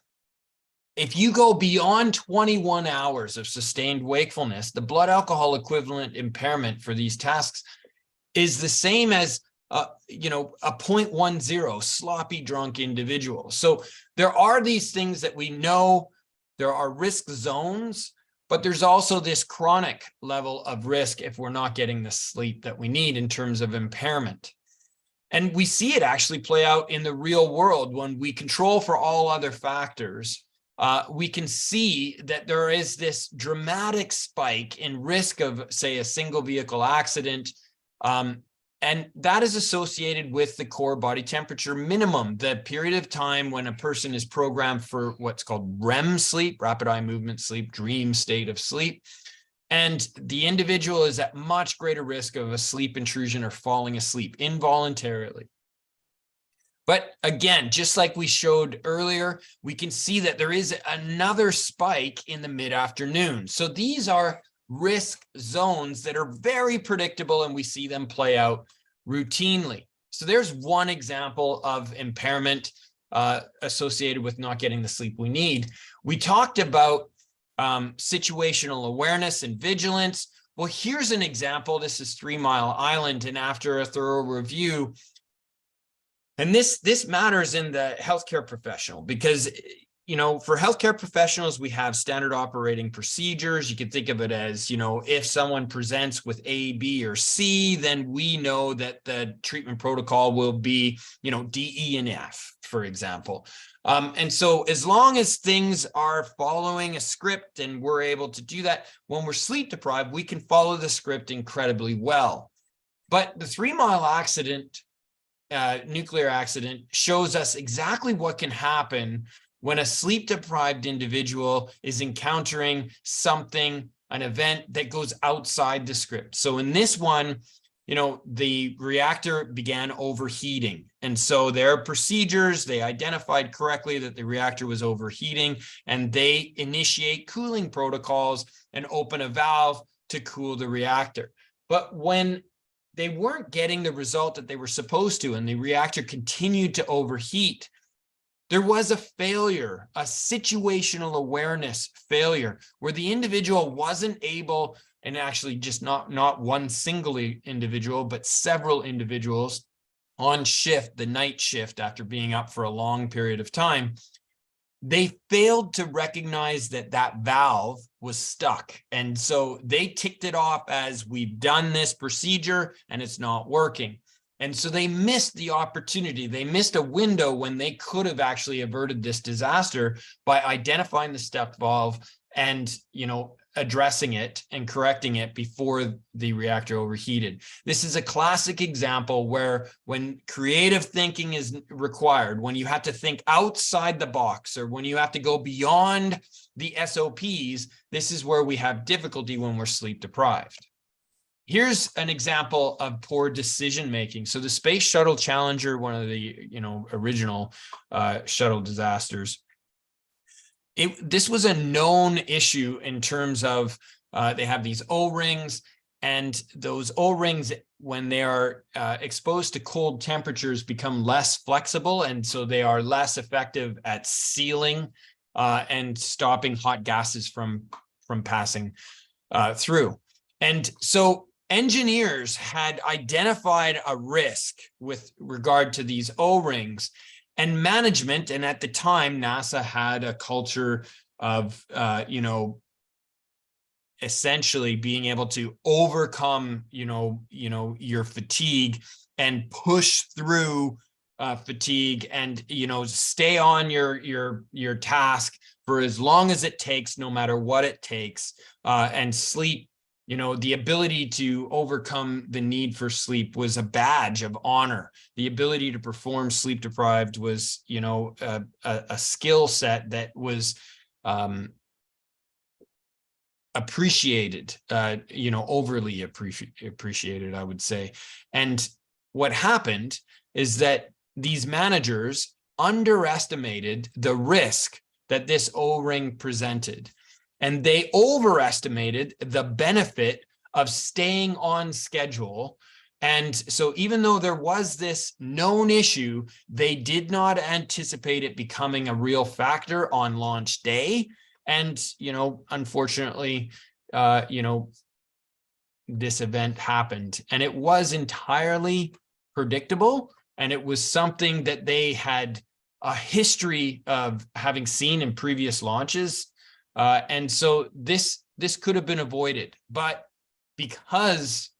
If you go beyond 21 hours of sustained wakefulness, the blood alcohol equivalent impairment for these tasks is the same as a 0.10 sloppy drunk individual. So there are these things that we know, there are risk zones, but there's also this chronic level of risk if we're not getting the sleep that we need in terms of impairment. And we see it actually play out in the real world when we control for all other factors. We can see that there is this dramatic spike in risk of, say, a single vehicle accident. And that is associated with the core body temperature minimum, the period of time when a person is programmed for what's called REM sleep, rapid eye movement sleep, dream state of sleep. And the individual is at much greater risk of a sleep intrusion or falling asleep involuntarily. But again, just like we showed earlier, we can see that there is another spike in the mid-afternoon. So these are risk zones that are very predictable, and we see them play out routinely. So there's one example of impairment associated with not getting the sleep we need. We talked about situational awareness and vigilance. Well, here's an example. This is 3 Mile Island, and after a thorough review, and this matters in the healthcare professional because, for healthcare professionals, we have standard operating procedures. You can think of it as, if someone presents with A, B, or C, then we know that the treatment protocol will be, D, E, and F, for example. And so as long as things are following a script and we're able to do that, when we're sleep deprived, we can follow the script incredibly well. But the 3 Mile accident, nuclear accident, shows us exactly what can happen when a sleep-deprived individual is encountering something, an event that goes outside the script. So in this one, the reactor began overheating. And so their procedures, they identified correctly that the reactor was overheating, and they initiate cooling protocols and open a valve to cool the reactor. But when they weren't getting the result that they were supposed to, and the reactor continued to overheat, there was a failure, a situational awareness failure, where the individual wasn't able, and actually just not one single individual, but several individuals on shift, the night shift, after being up for a long period of time, they failed to recognize that that valve was stuck. And so they ticked it off as, we've done this procedure and it's not working. And so they missed the opportunity. They missed a window when they could have actually averted this disaster by identifying the step valve and, addressing it and correcting it before the reactor overheated. This is a classic example where, when creative thinking is required, when you have to think outside the box, or when you have to go beyond the SOPs, this is where we have difficulty when we're sleep deprived. Here's an example of poor decision making. So the Space Shuttle Challenger, one of the original shuttle disasters, this was a known issue in terms of they have these O-rings. And those O-rings, when they are exposed to cold temperatures, become less flexible. And so they are less effective at sealing and stopping hot gases from passing through. And so engineers had identified a risk with regard to these O-rings, and management, and at the time, NASA had a culture of, essentially being able to overcome, your fatigue and push through fatigue, and stay on your task for as long as it takes, no matter what it takes, and sleep. The ability to overcome the need for sleep was a badge of honor. The ability to perform sleep deprived was, a skill set that was appreciated, overly appreciated, I would say. And what happened is that these managers underestimated the risk that this O-ring presented, and they overestimated the benefit of staying on schedule. And so even though there was this known issue, they did not anticipate it becoming a real factor on launch day. And, unfortunately, this event happened, and it was entirely predictable. And it was something that they had a history of having seen in previous launches. And so this could have been avoided, but because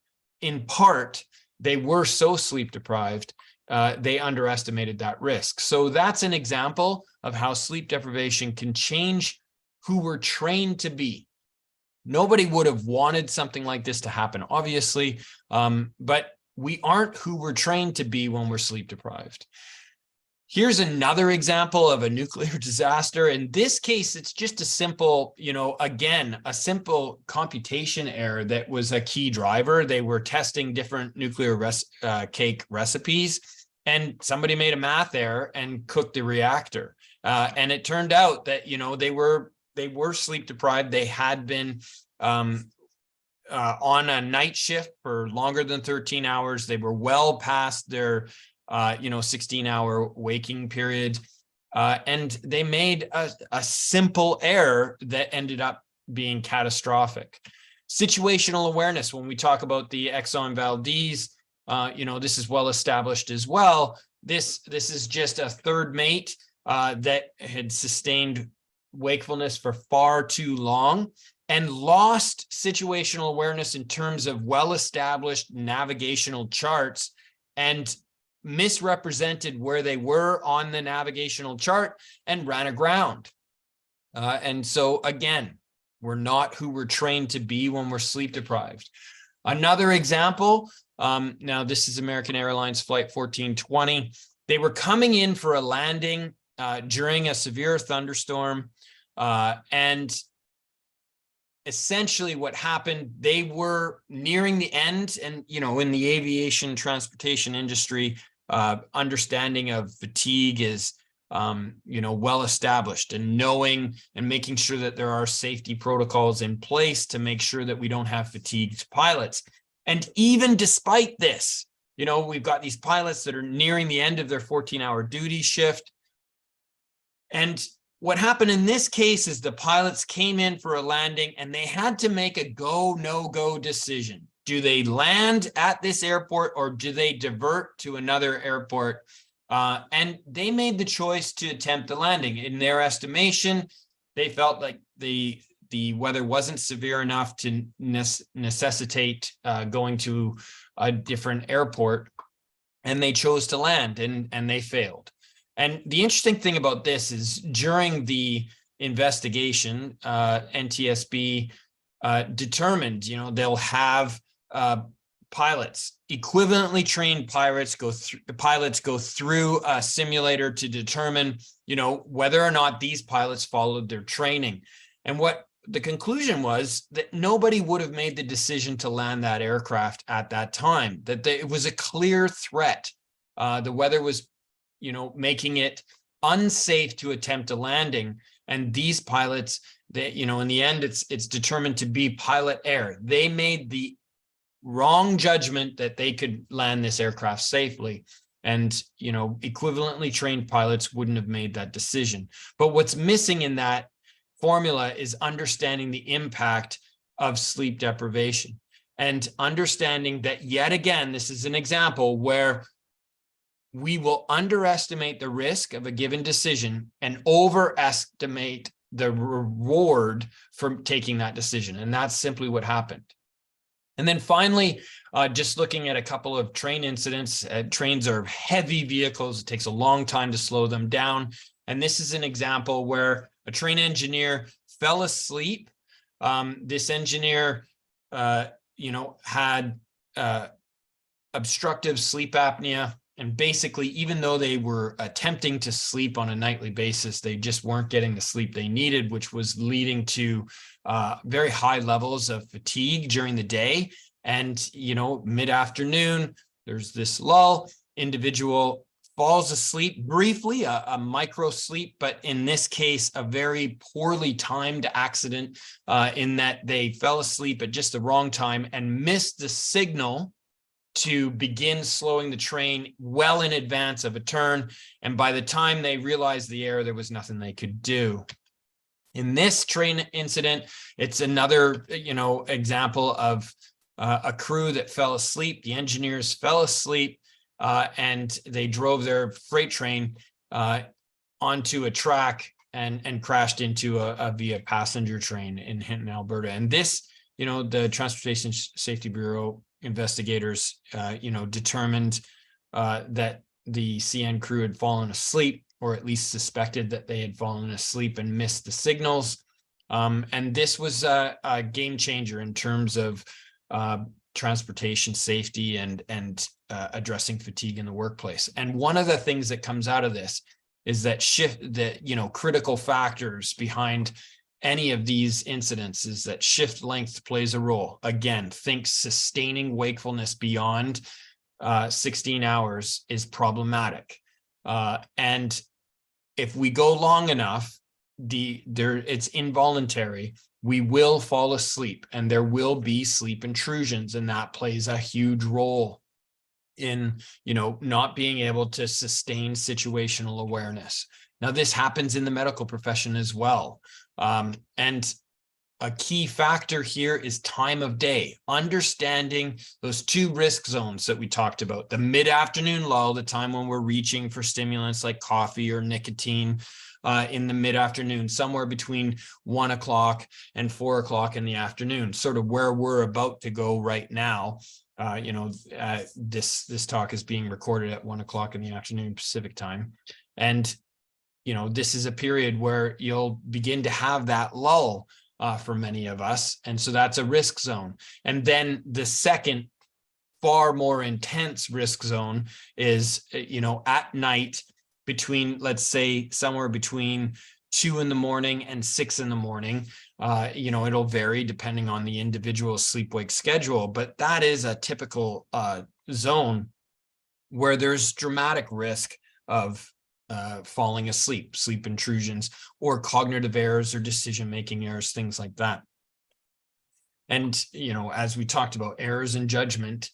in part they were so sleep deprived, they underestimated that risk. So that's an example of how sleep deprivation can change who we're trained to be. Nobody would have wanted something like this to happen, obviously, but we aren't who we're trained to be when we're sleep deprived. Here's another example of a nuclear disaster. In this case, it's just a simple, again, a simple computation error that was a key driver. They were testing different nuclear cake recipes, and somebody made a math error and cooked the reactor. And it turned out that, they were sleep deprived. They had been on a night shift for longer than 13 hours. They were well past their 16-hour waking period. And they made a simple error that ended up being catastrophic. Situational awareness, when we talk about the Exxon Valdez, this is well established as well. This is just a third mate that had sustained wakefulness for far too long and lost situational awareness in terms of well-established navigational charts, and misrepresented where they were on the navigational chart and ran aground. And so again, we're not who we're trained to be when we're sleep deprived. Another example, now this is American Airlines Flight 1420. They were coming in for a landing during a severe thunderstorm. And essentially what happened, they were nearing the end, and, in the aviation transportation industry, understanding of fatigue is, well established, and knowing and making sure that there are safety protocols in place to make sure that we don't have fatigued pilots. And even despite this, we've got these pilots that are nearing the end of their 14-hour duty shift. And what happened in this case is the pilots came in for a landing, and they had to make a go, no-go decision. Do they land at this airport, or do they divert to another airport? And they made the choice to attempt the landing. In their estimation, they felt like the weather wasn't severe enough to necessitate going to a different airport, and they chose to land, and they failed. And the interesting thing about this is during the investigation, NTSB determined, they'll have pilots, equivalently trained pilots go through a simulator to determine, whether or not these pilots followed their training. And what the conclusion was, that nobody would have made the decision to land that aircraft at that time, that it was a clear threat. The weather was making it unsafe to attempt a landing. And these pilots, that, in the end, it's determined to be pilot error. They made the wrong judgment that they could land this aircraft safely. And, you know, equivalently trained pilots wouldn't have made that decision. But what's missing in that formula is understanding the impact of sleep deprivation and understanding that, yet again, this is an example where we will underestimate the risk of a given decision and overestimate the reward for taking that decision. And that's simply what happened. And then finally, just looking at a couple of train incidents. Trains are heavy vehicles. It takes a long time to slow them down. And this is an example where a train engineer fell asleep. This engineer, had obstructive sleep apnea. And basically, even though they were attempting to sleep on a nightly basis, they just weren't getting the sleep they needed, which was leading to very high levels of fatigue during the day. And, mid-afternoon, there's this lull. Individual falls asleep briefly, a micro sleep, but in this case, a very poorly timed accident in that they fell asleep at just the wrong time and missed the signal to begin slowing the train well in advance of a turn. And by the time they realized the error, there was nothing they could do. In this train incident, it's another, example of a crew that fell asleep. The engineers fell asleep and they drove their freight train onto a track and crashed into a via passenger train in Hinton, Alberta. And this, the Transportation Safety Bureau investigators, determined that the CN crew had fallen asleep, or at least suspected that they had fallen asleep and missed the signals. And this was a game changer in terms of transportation safety and addressing fatigue in the workplace. And one of the things that comes out of this is that critical factors behind any of these incidents is that shift length plays a role. Again, think sustaining wakefulness beyond 16 hours is problematic. And if we go long enough, it's involuntary. We will fall asleep and there will be sleep intrusions, and that plays a huge role in, not being able to sustain situational awareness. Now, this happens in the medical profession as well. And a key factor here is time of day, understanding those two risk zones that we talked about, the mid-afternoon lull, the time when we're reaching for stimulants like coffee or nicotine in the mid-afternoon, somewhere between 1 o'clock and 4 o'clock in the afternoon, sort of where we're about to go right now. This talk is being recorded at 1 o'clock in the afternoon Pacific time. And this is a period where you'll begin to have that lull for many of us. And so that's a risk zone. And then the second, far more intense risk zone is, at night between, let's say, somewhere between 2 in the morning and 6 in the morning. It'll vary depending on the individual sleep-wake schedule, but that is a typical zone where there's dramatic risk of falling asleep, sleep intrusions, or cognitive errors or decision-making errors, things like that. And, as we talked about errors in judgment,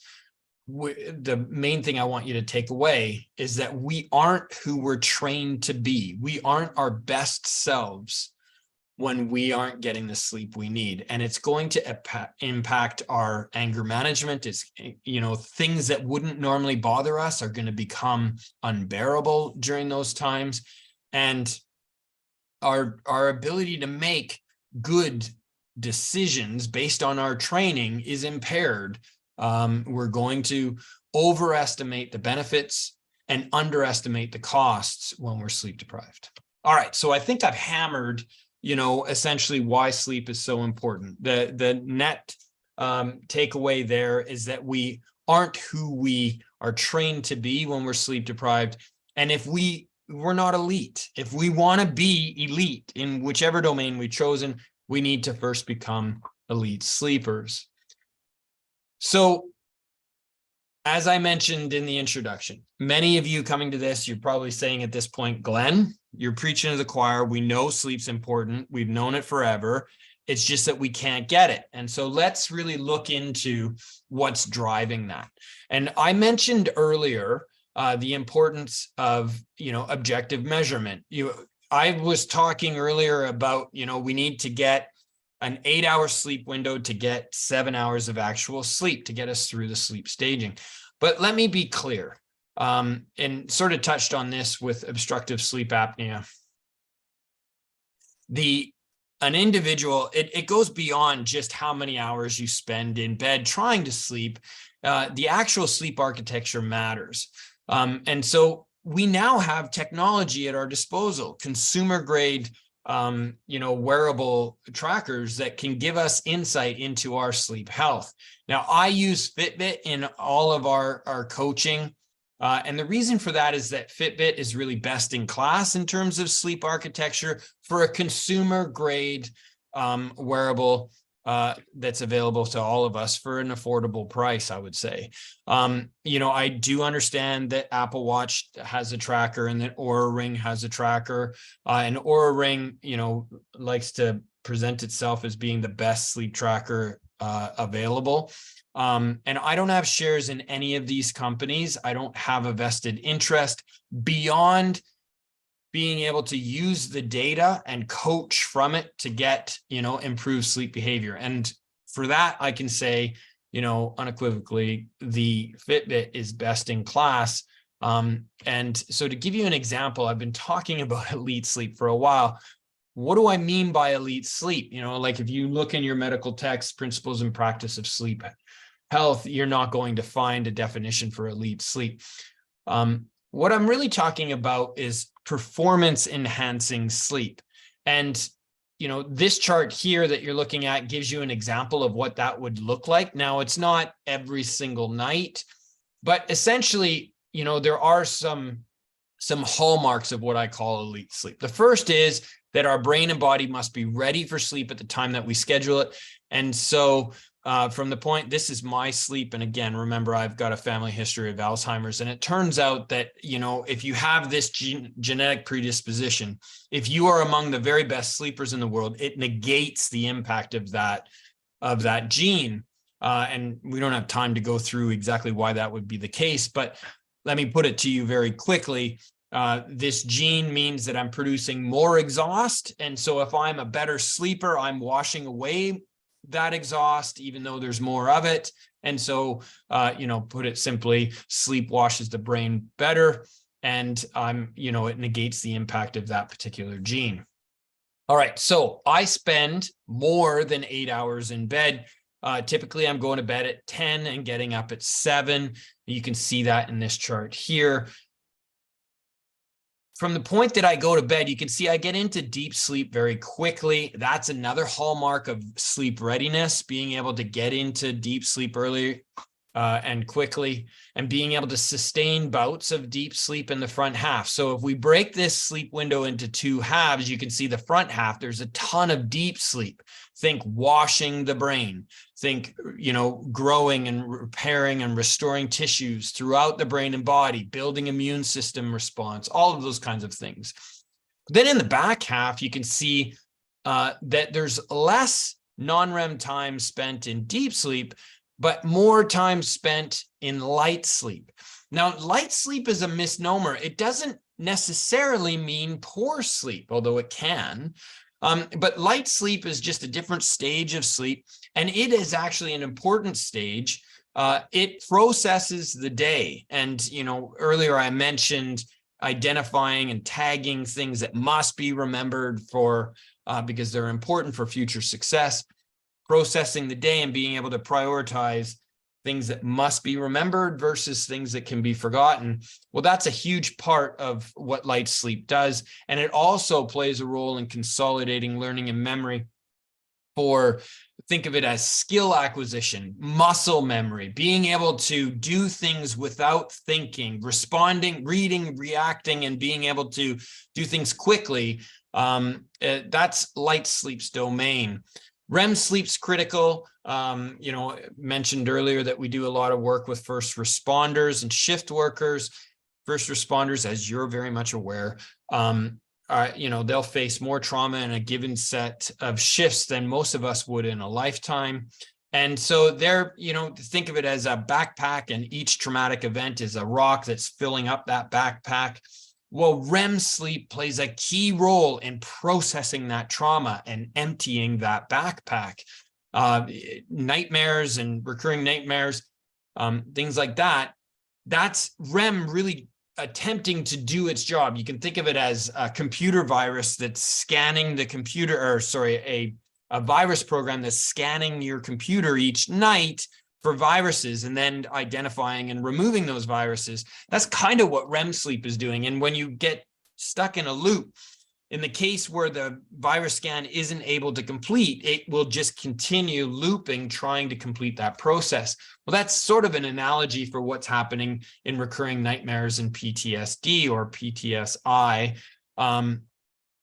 the main thing I want you to take away is that we aren't who we're trained to be. We aren't our best selves when we aren't getting the sleep we need. And it's going to impact our anger management. It's, things that wouldn't normally bother us are going to become unbearable during those times. And our ability to make good decisions based on our training is impaired. We're going to overestimate the benefits and underestimate the costs when we're sleep deprived. All right, so I think I've hammered essentially why sleep is so important. The net takeaway there is that we aren't who we are trained to be when we're sleep deprived. And if we're not elite, if we want to be elite in whichever domain we've chosen, we need to first become elite sleepers. So, as I mentioned in the introduction, many of you coming to this, you're probably saying at this point, Glenn, you're preaching to the choir. We know sleep's important. We've known it forever. It's just that we can't get it. And so let's really look into what's driving that. And I mentioned earlier the importance of, objective measurement. I was talking earlier about, we need to get an 8-hour sleep window to get 7 hours of actual sleep to get us through the sleep staging. But let me be clear, and sort of touched on this with obstructive sleep apnea. An individual, it goes beyond just how many hours you spend in bed trying to sleep. The actual sleep architecture matters. And so we now have technology at our disposal, consumer grade, wearable trackers that can give us insight into our sleep health. Now, I use Fitbit in all of our coaching. And the reason for that is that Fitbit is really best in class in terms of sleep architecture for a consumer grade wearable that's available to all of us for an affordable price, I would say. I do understand that Apple Watch has a tracker and that Oura Ring has a tracker. And Oura Ring, likes to present itself as being the best sleep tracker available. And I don't have shares in any of these companies. I don't have a vested interest beyond being able to use the data and coach from it to get, improved sleep behavior. And for that, I can say, unequivocally, the Fitbit is best in class. And so to give you an example, I've been talking about elite sleep for a while. What do I mean by elite sleep? Like if you look in your medical text, Principles and Practice of Sleep Health, you're not going to find a definition for elite sleep. What I'm really talking about is performance enhancing sleep. And, this chart here that you're looking at gives you an example of what that would look like. Now, it's not every single night, but essentially, there are some hallmarks of what I call elite sleep. The first is that our brain and body must be ready for sleep at the time that we schedule it. And so from the point, this is my sleep. And again, remember, I've got a family history of Alzheimer's. And it turns out that, if you have this genetic predisposition, if you are among the very best sleepers in the world, it negates the impact of that gene. And we don't have time to go through exactly why that would be the case. But let me put it to you very quickly. This gene means that I'm producing more exhaust. And so if I'm a better sleeper, I'm washing away that exhaust, even though there's more of it. And so, put it simply, sleep washes the brain better. And it negates the impact of that particular gene. All right. So I spend more than 8 hours in bed. Typically, I'm going to bed at 10 and getting up at 7. You can see that in this chart here. From the point that I go to bed, you can see I get into deep sleep very quickly. That's another hallmark of sleep readiness, being able to get into deep sleep early and quickly, and being able to sustain bouts of deep sleep in the front half. So if we break this sleep window into two halves, you can see the front half, there's a ton of deep sleep. Think washing the brain. Think, growing and repairing and restoring tissues throughout the brain and body, building immune system response, all of those kinds of things. Then in the back half, you can see that there's less non-REM time spent in deep sleep, but more time spent in light sleep. Now, light sleep is a misnomer. It doesn't necessarily mean poor sleep, although it can. But light sleep is just a different stage of sleep, and it is actually an important stage. It processes the day. And, earlier I mentioned identifying and tagging things that must be remembered because they're important for future success, processing the day and being able to prioritize things that must be remembered versus things that can be forgotten. Well, that's a huge part of what light sleep does. And it also plays a role in consolidating learning and memory think of it as skill acquisition, muscle memory, being able to do things without thinking, responding, reading, reacting, and being able to do things quickly. That's light sleep's domain. REM sleep's critical. Mentioned earlier that we do a lot of work with first responders and shift workers. First responders, as you're very much aware, they'll face more trauma in a given set of shifts than most of us would in a lifetime. And so they're, think of it as a backpack, and each traumatic event is a rock that's filling up that backpack. Well, REM sleep plays a key role in processing that trauma and emptying that backpack. Nightmares and recurring nightmares, things like that. That's REM really attempting to do its job. You can think of it as a computer virus that's scanning the computer, or sorry, a virus program that's scanning your computer each night for viruses and then identifying and removing those viruses. That's kind of what REM sleep is doing. And when you get stuck in a loop, in the case where the virus scan isn't able to complete, it will just continue looping, trying to complete that process. Well, that's sort of an analogy for what's happening in recurring nightmares and PTSD or PTSI.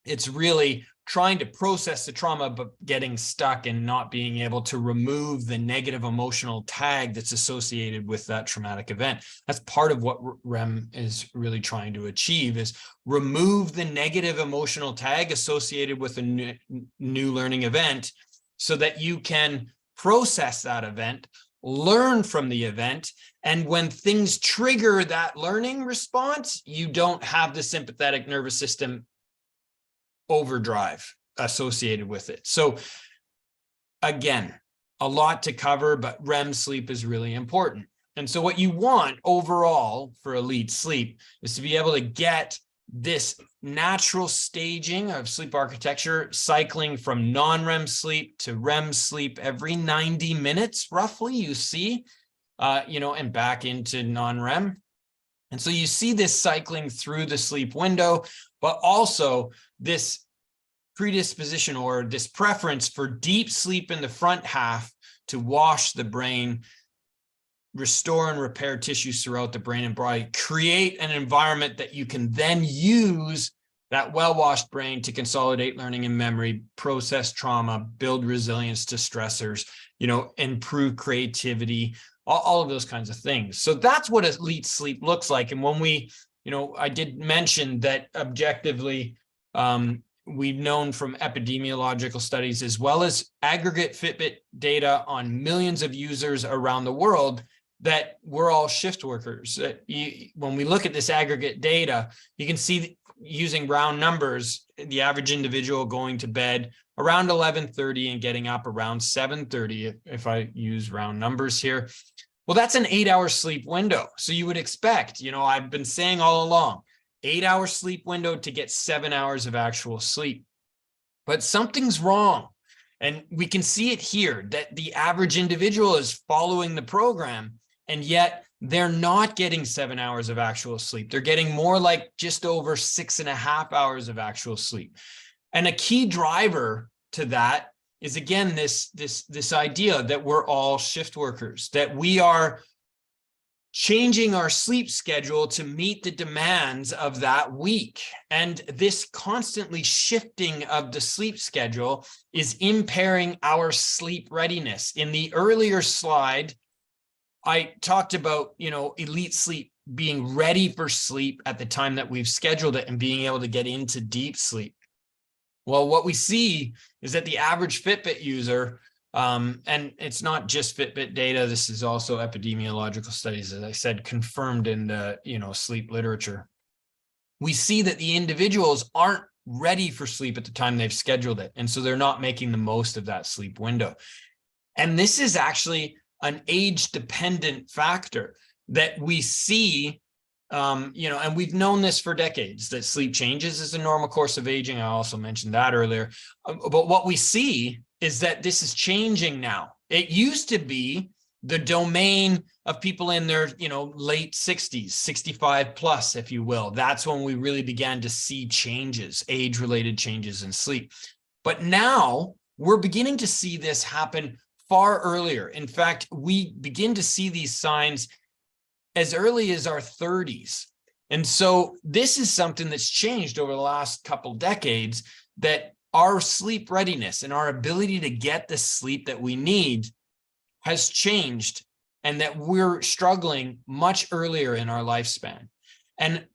It's really trying to process the trauma, but getting stuck and not being able to remove the negative emotional tag that's associated with that traumatic event. That's part of what REM is really trying to achieve, is remove the negative emotional tag associated with a new learning event so that you can process that event, learn from the event, and when things trigger that learning response, you don't have the sympathetic nervous system overdrive associated with it. So again, a lot to cover, but REM sleep is really important. And so what you want overall for elite sleep is to be able to get this natural staging of sleep architecture, cycling from non-REM sleep to REM sleep every 90 minutes, roughly, you see, and back into non-REM. And so you see this cycling through the sleep window, but also this predisposition or this preference for deep sleep in the front half to wash the brain, restore and repair tissues throughout the brain and body, create an environment that you can then use that well-washed brain to consolidate learning and memory, process trauma, build resilience to stressors, improve creativity, all of those kinds of things. So that's what elite sleep looks like. And when we, I did mention that objectively, we've known from epidemiological studies, as well as aggregate Fitbit data on millions of users around the world, that we're all shift workers. When we look at this aggregate data, you can see, using round numbers, the average individual going to bed around 11:30 and getting up around 7:30, if I use round numbers here. Well, that's an 8-hour sleep window. So you would expect, I've been saying all along, 8-hour sleep window to get 7 hours of actual sleep. But something's wrong. And we can see it here, that the average individual is following the program, and yet they're not getting 7 hours of actual sleep. They're getting more like just over 6.5 hours of actual sleep. And a key driver to that is, again, this idea that we're all shift workers, that we are changing our sleep schedule to meet the demands of that week. And this constantly shifting of the sleep schedule is impairing our sleep readiness. In the earlier slide, I talked about, elite sleep being ready for sleep at the time that we've scheduled it and being able to get into deep sleep. Well, what we see is that the average Fitbit user, and it's not just Fitbit data, this is also epidemiological studies, as I said, confirmed in the, sleep literature. We see that the individuals aren't ready for sleep at the time they've scheduled it. And so they're not making the most of that sleep window. And this is actually an age-dependent factor that we see, and we've known this for decades, that sleep changes as a normal course of aging. I also mentioned that earlier. But what we see is that this is changing now. It used to be the domain of people in their, late 60s, 65 plus, if you will. That's when we really began to see changes, age-related changes in sleep. But now we're beginning to see this happen far earlier. In fact, we begin to see these signs as early as our 30s. And so this is something that's changed over the last couple decades, that our sleep readiness and our ability to get the sleep that we need has changed, and that we're struggling much earlier in our lifespan. And,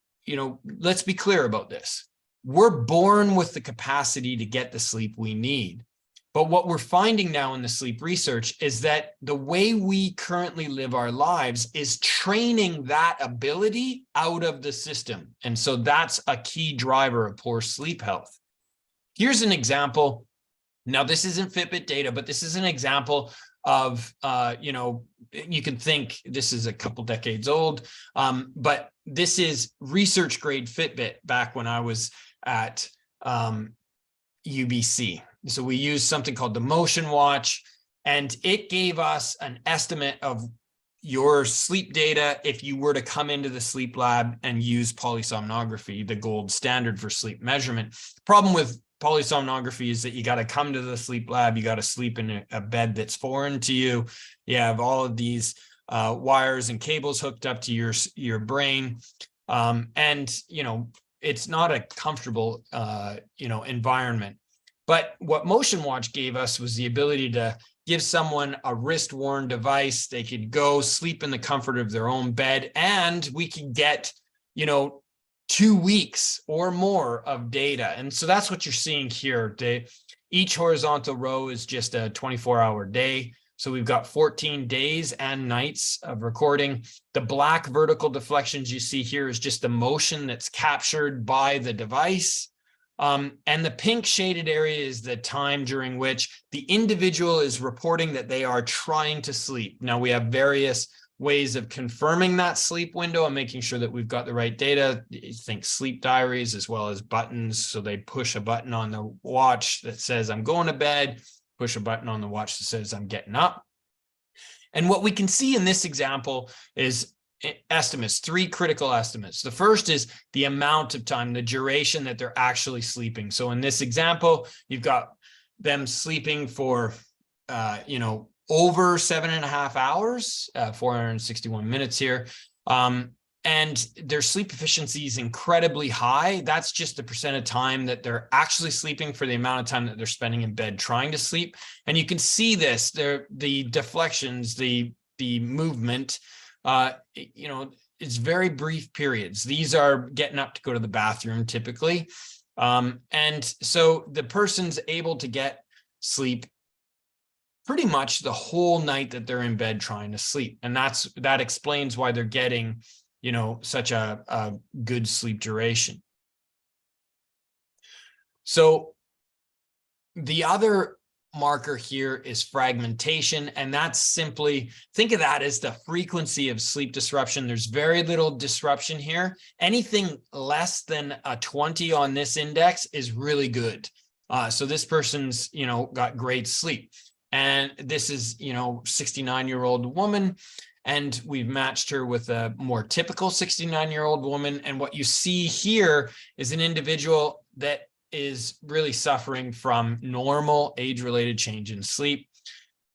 let's be clear about this. we're born with the capacity to get the sleep we need. But what we're finding now in the sleep research is that the way we currently live our lives is training that ability out of the system. And so that's a key driver of poor sleep health. Here's an example. Now, this isn't Fitbit data, but this is an example of, you can think this is a couple decades old, but this is research grade Fitbit back when I was at UBC. So we used something called the Motion Watch, and it gave us an estimate of your sleep data if you were to come into the sleep lab and use polysomnography, the gold standard for sleep measurement. The problem with polysomnography is that you got to come to the sleep lab, you got to sleep in a bed that's foreign to you. You have all of these wires and cables hooked up to your brain. And, it's not a comfortable, environment. But what Motion Watch gave us was the ability to give someone a wrist-worn device. They could go sleep in the comfort of their own bed, and we could get, 2 weeks or more of data. And so that's what you're seeing here. Each horizontal row is just a 24-hour day. So we've got 14 days and nights of recording. The black vertical deflections you see here is just the motion that's captured by the device. And the pink shaded area is the time during which the individual is reporting that they are trying to sleep. Now, we have various ways of confirming that sleep window and making sure that we've got the right data. You think sleep diaries as well as buttons. So they push a button on the watch that says, I'm going to bed, push a button on the watch that says, I'm getting up. And what we can see in this example is estimates, 3 critical estimates. The first is the amount of time, the duration that they're actually sleeping. So in this example, you've got them sleeping for, over 7.5 hours, 461 minutes here. And their sleep efficiency is incredibly high. That's just the percent of time that they're actually sleeping for the amount of time that they're spending in bed trying to sleep. And you can see this, the deflections, the movement, it's very brief periods. These are getting up to go to the bathroom typically. And so the person's able to get sleep pretty much the whole night that they're in bed trying to sleep. And that explains why they're getting, such a good sleep duration. So the other marker here is fragmentation, and that's simply, think of that as the frequency of sleep disruption. There's very little disruption here. Anything less than a 20 on this index is really good. So this person's, got great sleep. And this is, 69-year-old woman, and we've matched her with a more typical 69-year-old woman. And what you see here is an individual that is really suffering from normal age-related change in sleep.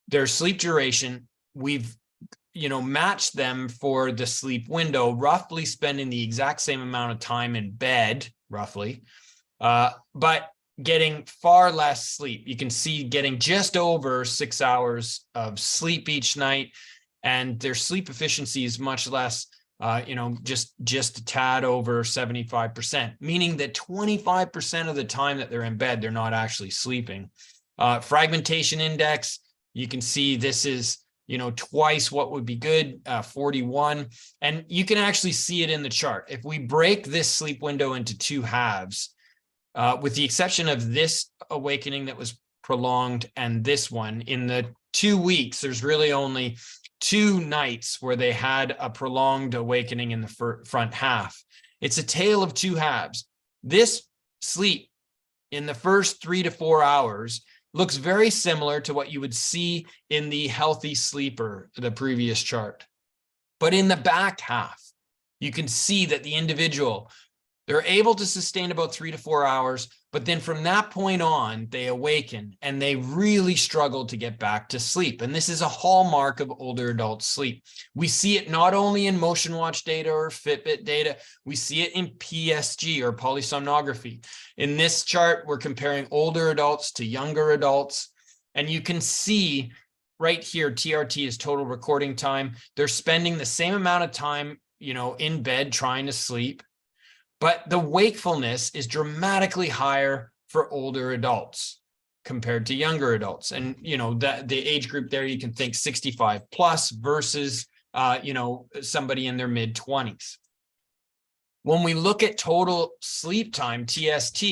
Their sleep duration, we've, matched them for the sleep window, roughly spending the exact same amount of time in bed, roughly, but getting far less sleep. You can see getting just over 6 hours of sleep each night, and their sleep efficiency is much less, just a tad over 75%, meaning that 25% of the time that they're in bed, they're not actually sleeping. Fragmentation index, you can see this is, twice what would be good, 41. And you can actually see it in the chart. If we break this sleep window into 2 halves, with the exception of this awakening that was prolonged and this one, in the 2 weeks, there's really only 2 nights where they had a prolonged awakening in the front half. It's a tale of 2 halves. This sleep in the first 3 to 4 hours looks very similar to what you would see in the healthy sleeper, the previous chart. But in the back half, you can see that the individual, they're able to sustain about 3 to 4 hours, but then from that point on, they awaken and they really struggle to get back to sleep. And this is a hallmark of older adult sleep. We see it not only in Motion Watch data or Fitbit data, we see it in PSG or polysomnography. In this chart, we're comparing older adults to younger adults, and you can see right here, TRT is total recording time. They're spending the same amount of time, in bed trying to sleep. but the wakefulness is dramatically higher for older adults compared to younger adults. And, you know, that the age group there, you can think 65 plus versus, you know, somebody in their mid 20s. When we look at total sleep time, TST,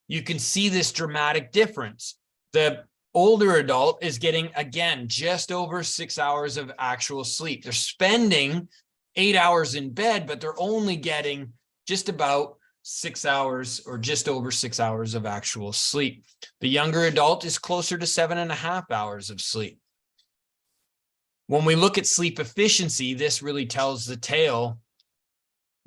you can see this dramatic difference. The older adult is getting, again, just over 6 hours of actual sleep. They're spending 8 hours in bed, but they're only getting just about 6 hours or just over 6 hours of actual sleep. The younger adult is closer to 7.5 hours of sleep. When we look at sleep efficiency, this really tells the tale.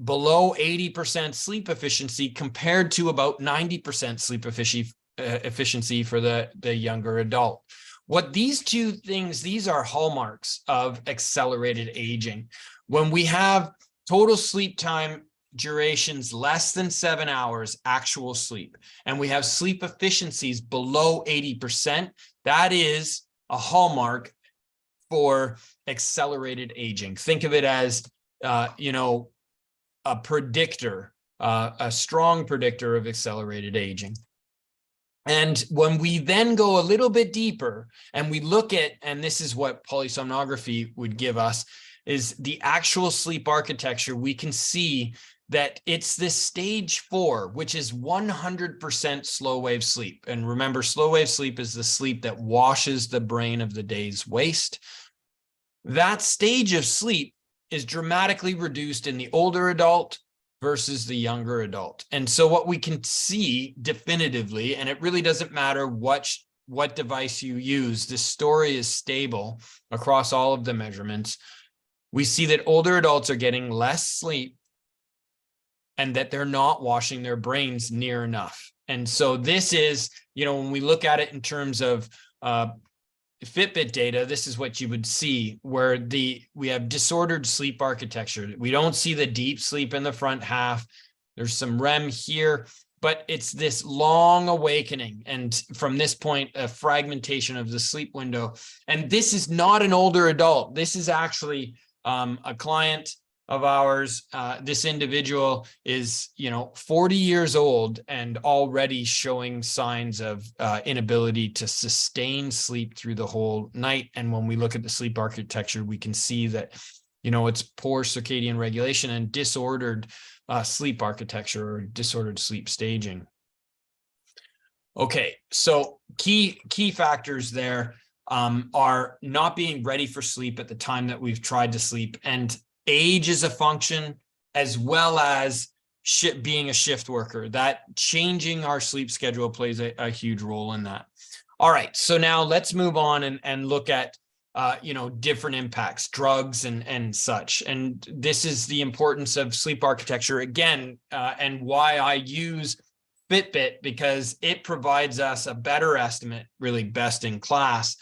Below 80% sleep efficiency compared to about 90% sleep efficiency for the younger adult. What these two things, these are hallmarks of accelerated aging. When we have total sleep time durations less than 7 hours actual sleep, and we have sleep efficiencies below 80%, that is a hallmark for accelerated aging. Think of it as, you know, a predictor, a strong predictor of accelerated aging. And when we then go a little bit deeper and we look at, and this is what polysomnography would give us, is the actual sleep architecture, we can see that it's this stage 4, which is 100% slow wave sleep. And remember, slow wave sleep is the sleep that washes the brain of the day's waste. That stage of sleep is dramatically reduced in the older adult versus the younger adult. And so what we can see definitively, and it really doesn't matter what device you use, this story is stable across all of the measurements. We see that older adults are getting less sleep and that they're not washing their brains near enough. And so this is, you know, when we look at it in terms of Fitbit data, this is what you would see, where we have disordered sleep architecture. We don't see the deep sleep in the front half. There's some REM here, but it's this long awakening. And from this point, a fragmentation of the sleep window. And this is not an older adult. This is actually a client of ours. This individual is, you know, 40 years old and already showing signs of inability to sustain sleep through the whole night. And when we look at the sleep architecture, we can see that, you know, it's poor circadian regulation and disordered sleep architecture or disordered sleep staging. Okay, so key factors there are not being ready for sleep at the time that we've tried to sleep, and age is a function, as well as being a shift worker. That changing our sleep schedule plays a huge role in that. All right, so now let's move on and look at you know, different impacts, drugs and such. And this is the importance of sleep architecture again, and why I use Fitbit, because it provides us a better estimate, really best in class,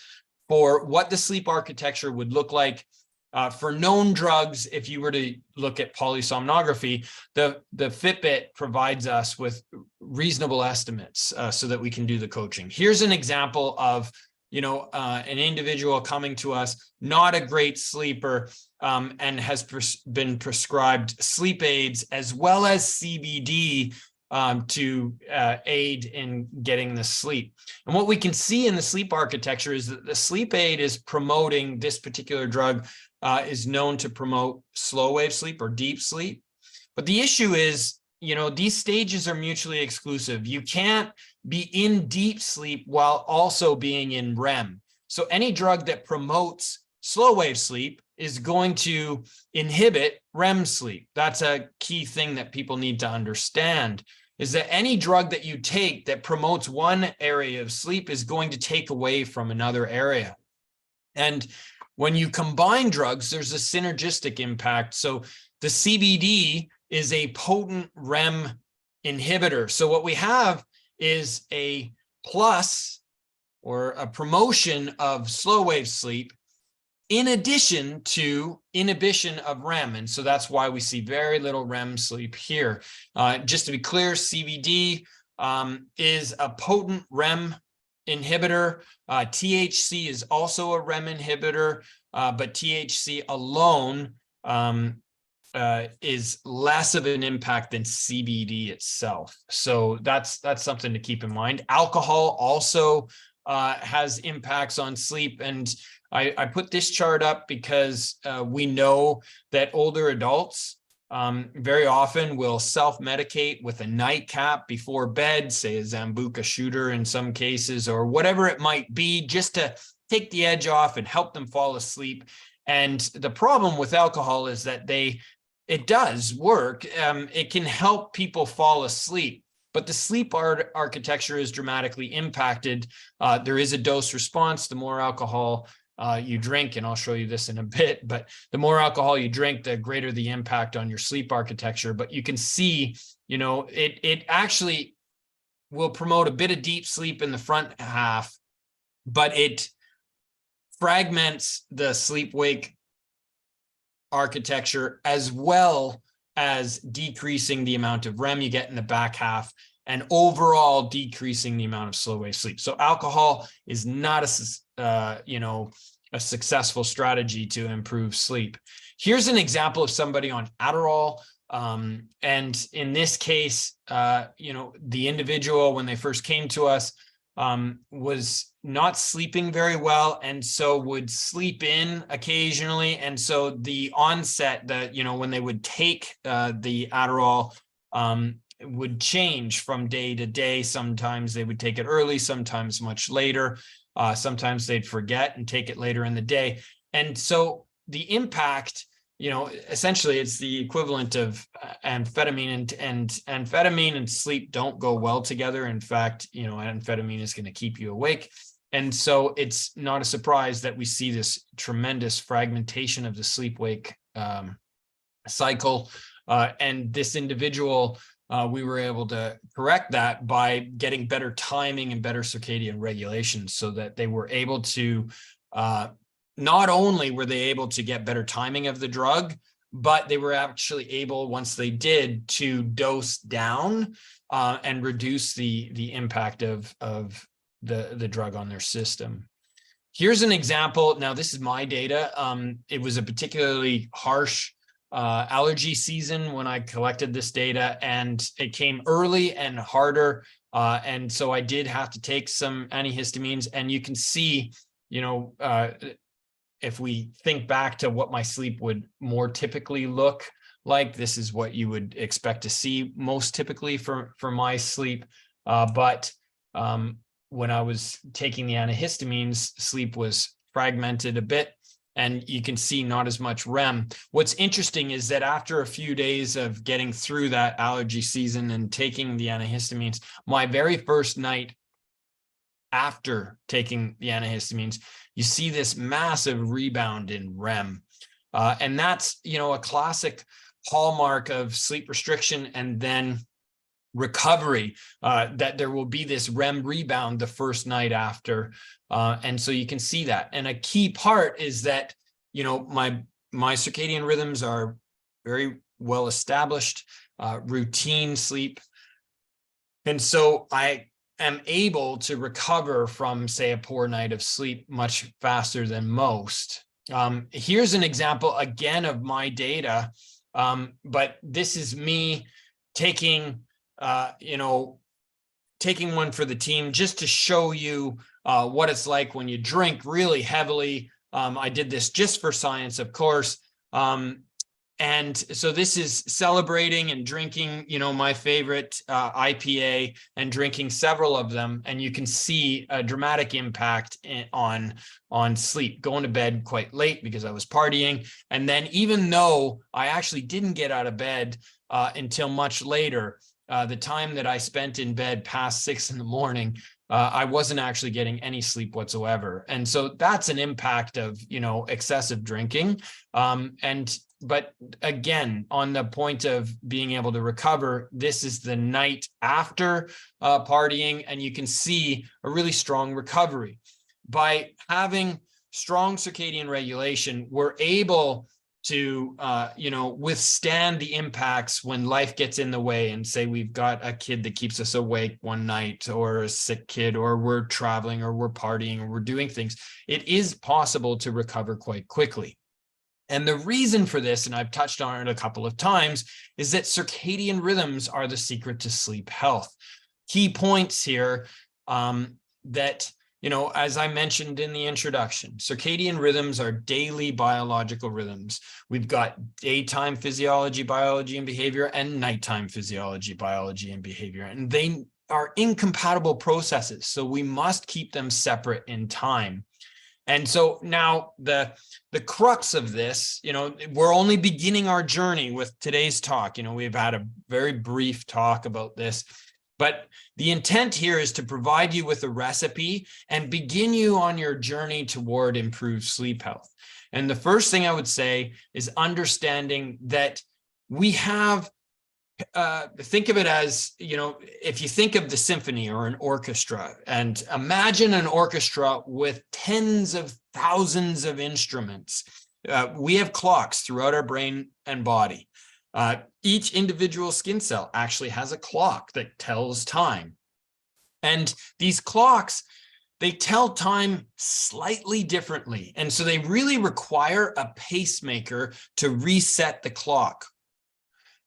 for what the sleep architecture would look like for known drugs. If you were to look at polysomnography, the Fitbit provides us with reasonable estimates so that we can do the coaching. Here's an example of, you know, an individual coming to us, not a great sleeper, and has been prescribed sleep aids as well as CBD to aid in getting the sleep. And what we can see in the sleep architecture is that the sleep aid is promoting, this particular drug is known to promote slow wave sleep or deep sleep. But the issue is, you know, these stages are mutually exclusive. You can't be in deep sleep while also being in REM. So any drug that promotes slow wave sleep is going to inhibit REM sleep. That's a key thing that people need to understand, is that any drug that you take that promotes one area of sleep is going to take away from another area. And when you combine drugs, there's a synergistic impact. So the CBD is a potent REM inhibitor. So what we have is a plus or a promotion of slow wave sleep in addition to inhibition of REM. And so that's why we see very little REM sleep here. Just to be clear, CBD is a potent REM inhibitor. THC is also a REM inhibitor, but THC alone is less of an impact than CBD itself. So that's something to keep in mind. Alcohol also has impacts on sleep. And I put this chart up because we know that older adults very often will self-medicate with a nightcap before bed, say a Zambuca shooter in some cases, or whatever it might be, just to take the edge off and help them fall asleep. And the problem with alcohol is that it does work. It can help people fall asleep, but the sleep architecture is dramatically impacted. There is a dose response. The more alcohol you drink, and I'll show you this in a bit, but the more alcohol you drink, the greater the impact on your sleep architecture. But you can see, it actually will promote a bit of deep sleep in the front half, but it fragments the sleep-wake architecture, as well as decreasing the amount of REM you get in the back half, and overall decreasing the amount of slow wave sleep. So alcohol is not a successful strategy to improve sleep. Here's an example of somebody on Adderall. And in this case, the individual, when they first came to us, was not sleeping very well, and so would sleep in occasionally. And so the onset that, when they would take the Adderall, would change from day to day. Sometimes they would take it early, sometimes much later. Sometimes they'd forget and take it later in the day. And so the impact, essentially it's the equivalent of amphetamine, and amphetamine and sleep don't go well together. In fact, amphetamine is going to keep you awake. And so it's not a surprise that we see this tremendous fragmentation of the sleep-wake cycle. And this individual, we were able to correct that by getting better timing and better circadian regulation, so that they were able to, not only were they able to get better timing of the drug, but they were actually able, once they did, to dose down and reduce the impact of the drug on their system. Here's an example. Now, this is my data. It was a particularly harsh allergy season when I collected this data, and it came early and harder. And so I did have to take some antihistamines, and you can see, if we think back to what my sleep would more typically look like, this is what you would expect to see most typically for my sleep. But when I was taking the antihistamines, sleep was fragmented a bit, and you can see not as much REM. What's interesting is that after a few days of getting through that allergy season and taking the antihistamines, my very first night after taking the antihistamines, you see this massive rebound in REM. And that's, a classic hallmark of sleep restriction and then recovery, that there will be this REM rebound the first night after. And so you can see that. And a key part is that, my circadian rhythms are very well established, routine sleep. And so I am able to recover from, say, a poor night of sleep much faster than most. Here's an example again of my data, but this is me taking taking one for the team just to show you what it's like when you drink really heavily. I did this just for science, of course. And so this is celebrating and drinking, my favorite IPA, and drinking several of them. And you can see a dramatic impact on sleep, going to bed quite late because I was partying. And then even though I actually didn't get out of bed until much later, the time that I spent in bed past 6 a.m, I wasn't actually getting any sleep whatsoever. And so that's an impact of, excessive drinking. But again, on the point of being able to recover, this is the night after partying, and you can see a really strong recovery. By having strong circadian regulation, we're able to, withstand the impacts when life gets in the way, and say we've got a kid that keeps us awake one night, or a sick kid, or we're traveling, or we're partying, or we're doing things. It is possible to recover quite quickly. And the reason for this, and I've touched on it a couple of times, is that circadian rhythms are the secret to sleep health. Key points here that, as I mentioned in the introduction, circadian rhythms are daily biological rhythms. We've got daytime physiology, biology, and behavior, and nighttime physiology, biology, and behavior. And they are incompatible processes, so we must keep them separate in time. And so now the crux of this, we're only beginning our journey with today's talk. We've had a very brief talk about this, but the intent here is to provide you with a recipe and begin you on your journey toward improved sleep health. And the first thing I would say is understanding that we have, think of it as, if you think of the symphony or an orchestra, and imagine an orchestra with tens of thousands of instruments. We have clocks throughout our brain and body. Each individual skin cell actually has a clock that tells time. And these clocks, they tell time slightly differently. And so they really require a pacemaker to reset the clock.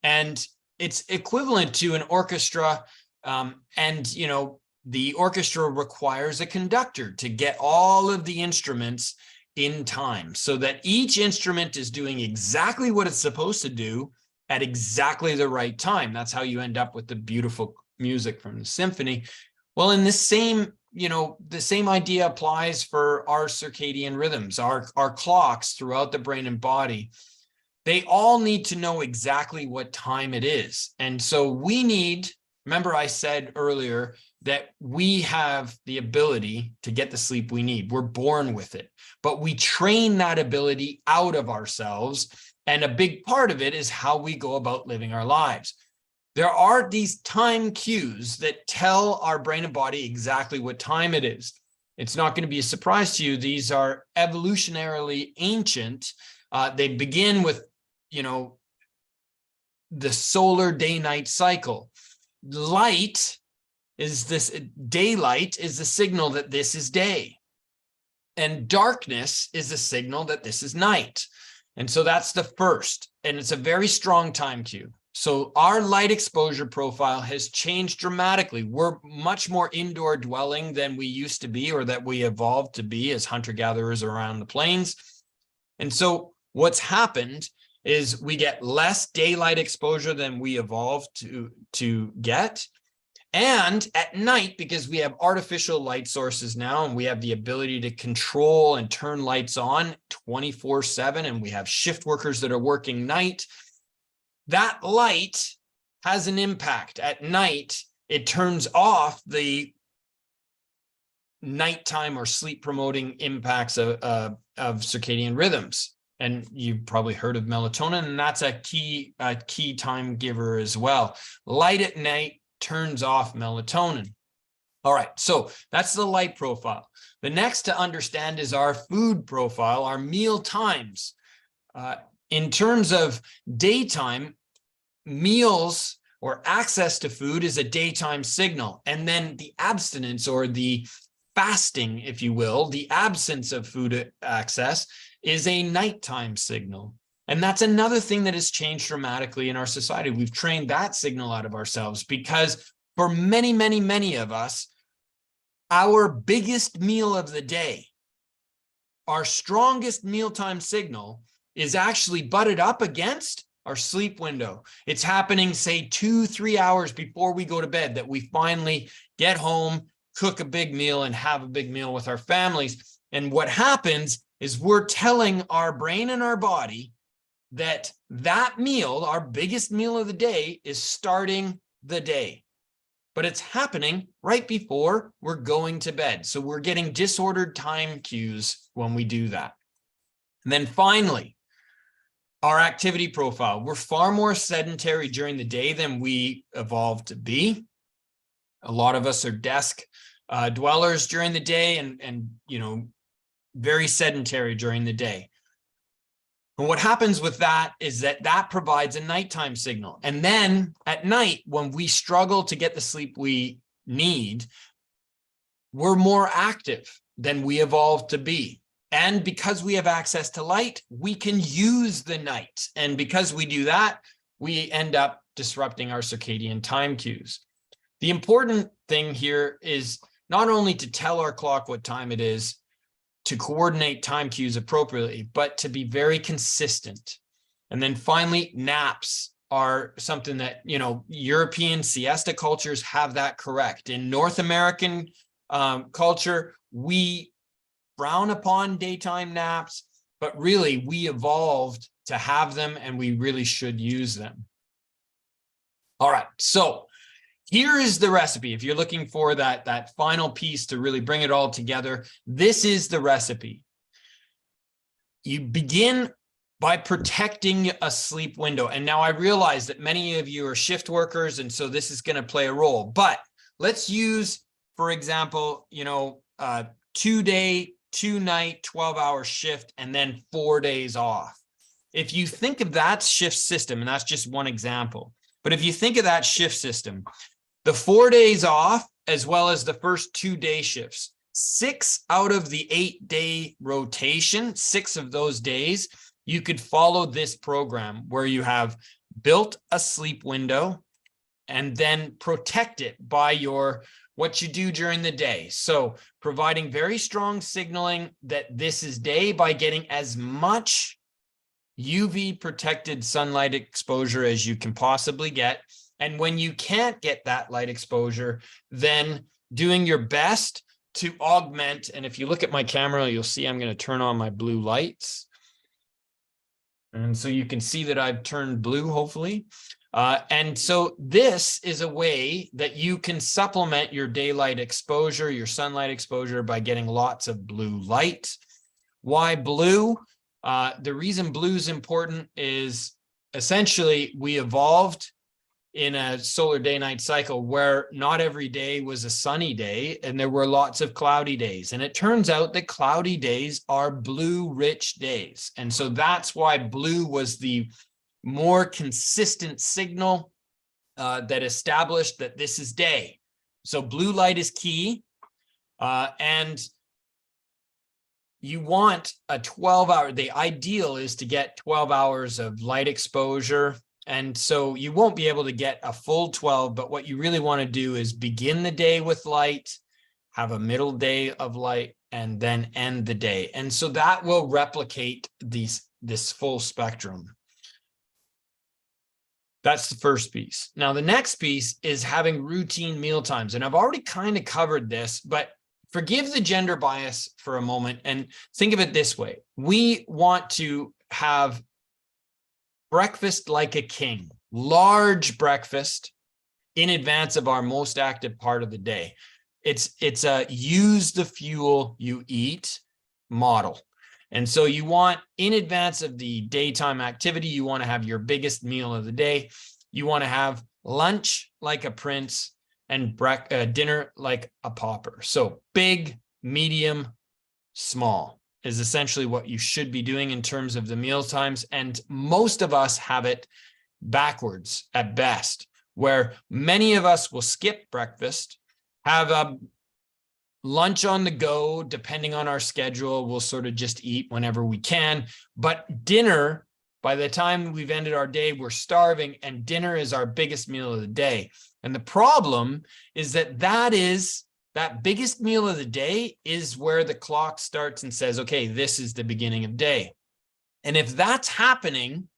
And it's equivalent to an orchestra, the orchestra requires a conductor to get all of the instruments in time so that each instrument is doing exactly what it's supposed to do at exactly the right time. That's how you end up with the beautiful music from the symphony. Well, in the same idea applies for our circadian rhythms, our clocks throughout the brain and body. They all need to know exactly what time it is. And so we need, remember I said earlier that we have the ability to get the sleep we need. We're born with it, but we train that ability out of ourselves. And a big part of it is how we go about living our lives. There are these time cues that tell our brain and body exactly what time it is. It's not going to be a surprise to you. These are evolutionarily ancient. They begin with the solar day-night cycle. Daylight is the signal that this is day. And darkness is the signal that this is night. And so that's the first, and it's a very strong time cue. So our light exposure profile has changed dramatically. We're much more indoor dwelling than we used to be, or that we evolved to be as hunter-gatherers around the plains. And so what's happened is we get less daylight exposure than we evolved to get. And at night, because we have artificial light sources now, and we have the ability to control and turn lights on 24/7, and we have shift workers that are working night, that light has an impact. At night, it turns off the nighttime or sleep promoting impacts of circadian rhythms. And you've probably heard of melatonin, and that's a key time giver as well. Light at night turns off melatonin. All right, so that's the light profile. The next to understand is our food profile, our meal times. In terms of daytime, meals or access to food is a daytime signal. And then the abstinence, or the fasting, if you will, the absence of food access, is a nighttime signal. And that's another thing that has changed dramatically in our society. We've trained that signal out of ourselves, because for many, many, many of us, our biggest meal of the day, our strongest mealtime signal, is actually butted up against our sleep window. It's happening, say, 2-3 hours before we go to bed, that we finally get home, cook a big meal, and have a big meal with our families. And what happens is we're telling our brain and our body that that meal, our biggest meal of the day, is starting the day. But it's happening right before we're going to bed. So we're getting disordered time cues when we do that. And then finally, our activity profile. We're far more sedentary during the day than we evolved to be. A lot of us are desk dwellers during the day, and very sedentary during the day. And what happens with that is that provides a nighttime signal. And then at night, when we struggle to get the sleep we need, we're more active than we evolved to be. And because we have access to light, we can use the night. And because we do that, we end up disrupting our circadian time cues. The important thing here is not only to tell our clock what time it is, to coordinate time cues appropriately, but to be very consistent. And then finally, naps are something that, European siesta cultures have that correct. In North American culture, we frown upon daytime naps, but really we evolved to have them and we really should use them. All right, so here is the recipe. If you're looking for that final piece to really bring it all together, this is the recipe. You begin by protecting a sleep window. And now I realize that many of you are shift workers, and so this is going to play a role. But let's use, for example, 2-day, 2-night, 12-hour shift, and then 4 days off. If you think of that shift system, and that's just one example, but if you think of that shift system, the 4 days off, as well as the first 2-day shifts, 6 out of the 8-day rotation, 6 of those days, you could follow this program where you have built a sleep window and then protect it by what you do during the day. So providing very strong signaling that this is day by getting as much UV protected sunlight exposure as you can possibly get. And when you can't get that light exposure, then doing your best to augment. And if you look at my camera, you'll see I'm going to turn on my blue lights. And so you can see that I've turned blue, hopefully. And so this is a way that you can supplement your daylight exposure, your sunlight exposure, by getting lots of blue light. Why blue? The reason blue is important is essentially we evolved in a solar day-night cycle where not every day was a sunny day and there were lots of cloudy days. And it turns out that cloudy days are blue-rich days. And so that's why blue was the more consistent signal that established that this is day. So blue light is key. And you want a 12-hour, the ideal is to get 12 hours of light exposure. And so you won't be able to get a full 12, but what you really want to do is begin the day with light, have a middle day of light, and then end the day. And so that will replicate this full spectrum. That's the first piece. Now, the next piece is having routine meal times. And I've already kind of covered this, but forgive the gender bias for a moment and think of it this way. We want to have breakfast like a king, large breakfast in advance of our most active part of the day. It's a use the fuel you eat model. And so you want, in advance of the daytime activity, you want to have your biggest meal of the day. You want to have lunch like a prince and dinner like a pauper. So big, medium, small is essentially what you should be doing in terms of the meal times. And most of us have it backwards at best, where many of us will skip breakfast, have a lunch on the go, depending on our schedule. We'll sort of just eat whenever we can. But dinner, by the time we've ended our day, we're starving, and dinner is our biggest meal of the day. And the problem is that biggest meal of the day is where the clock starts and says, okay, this is the beginning of day. And if that's happening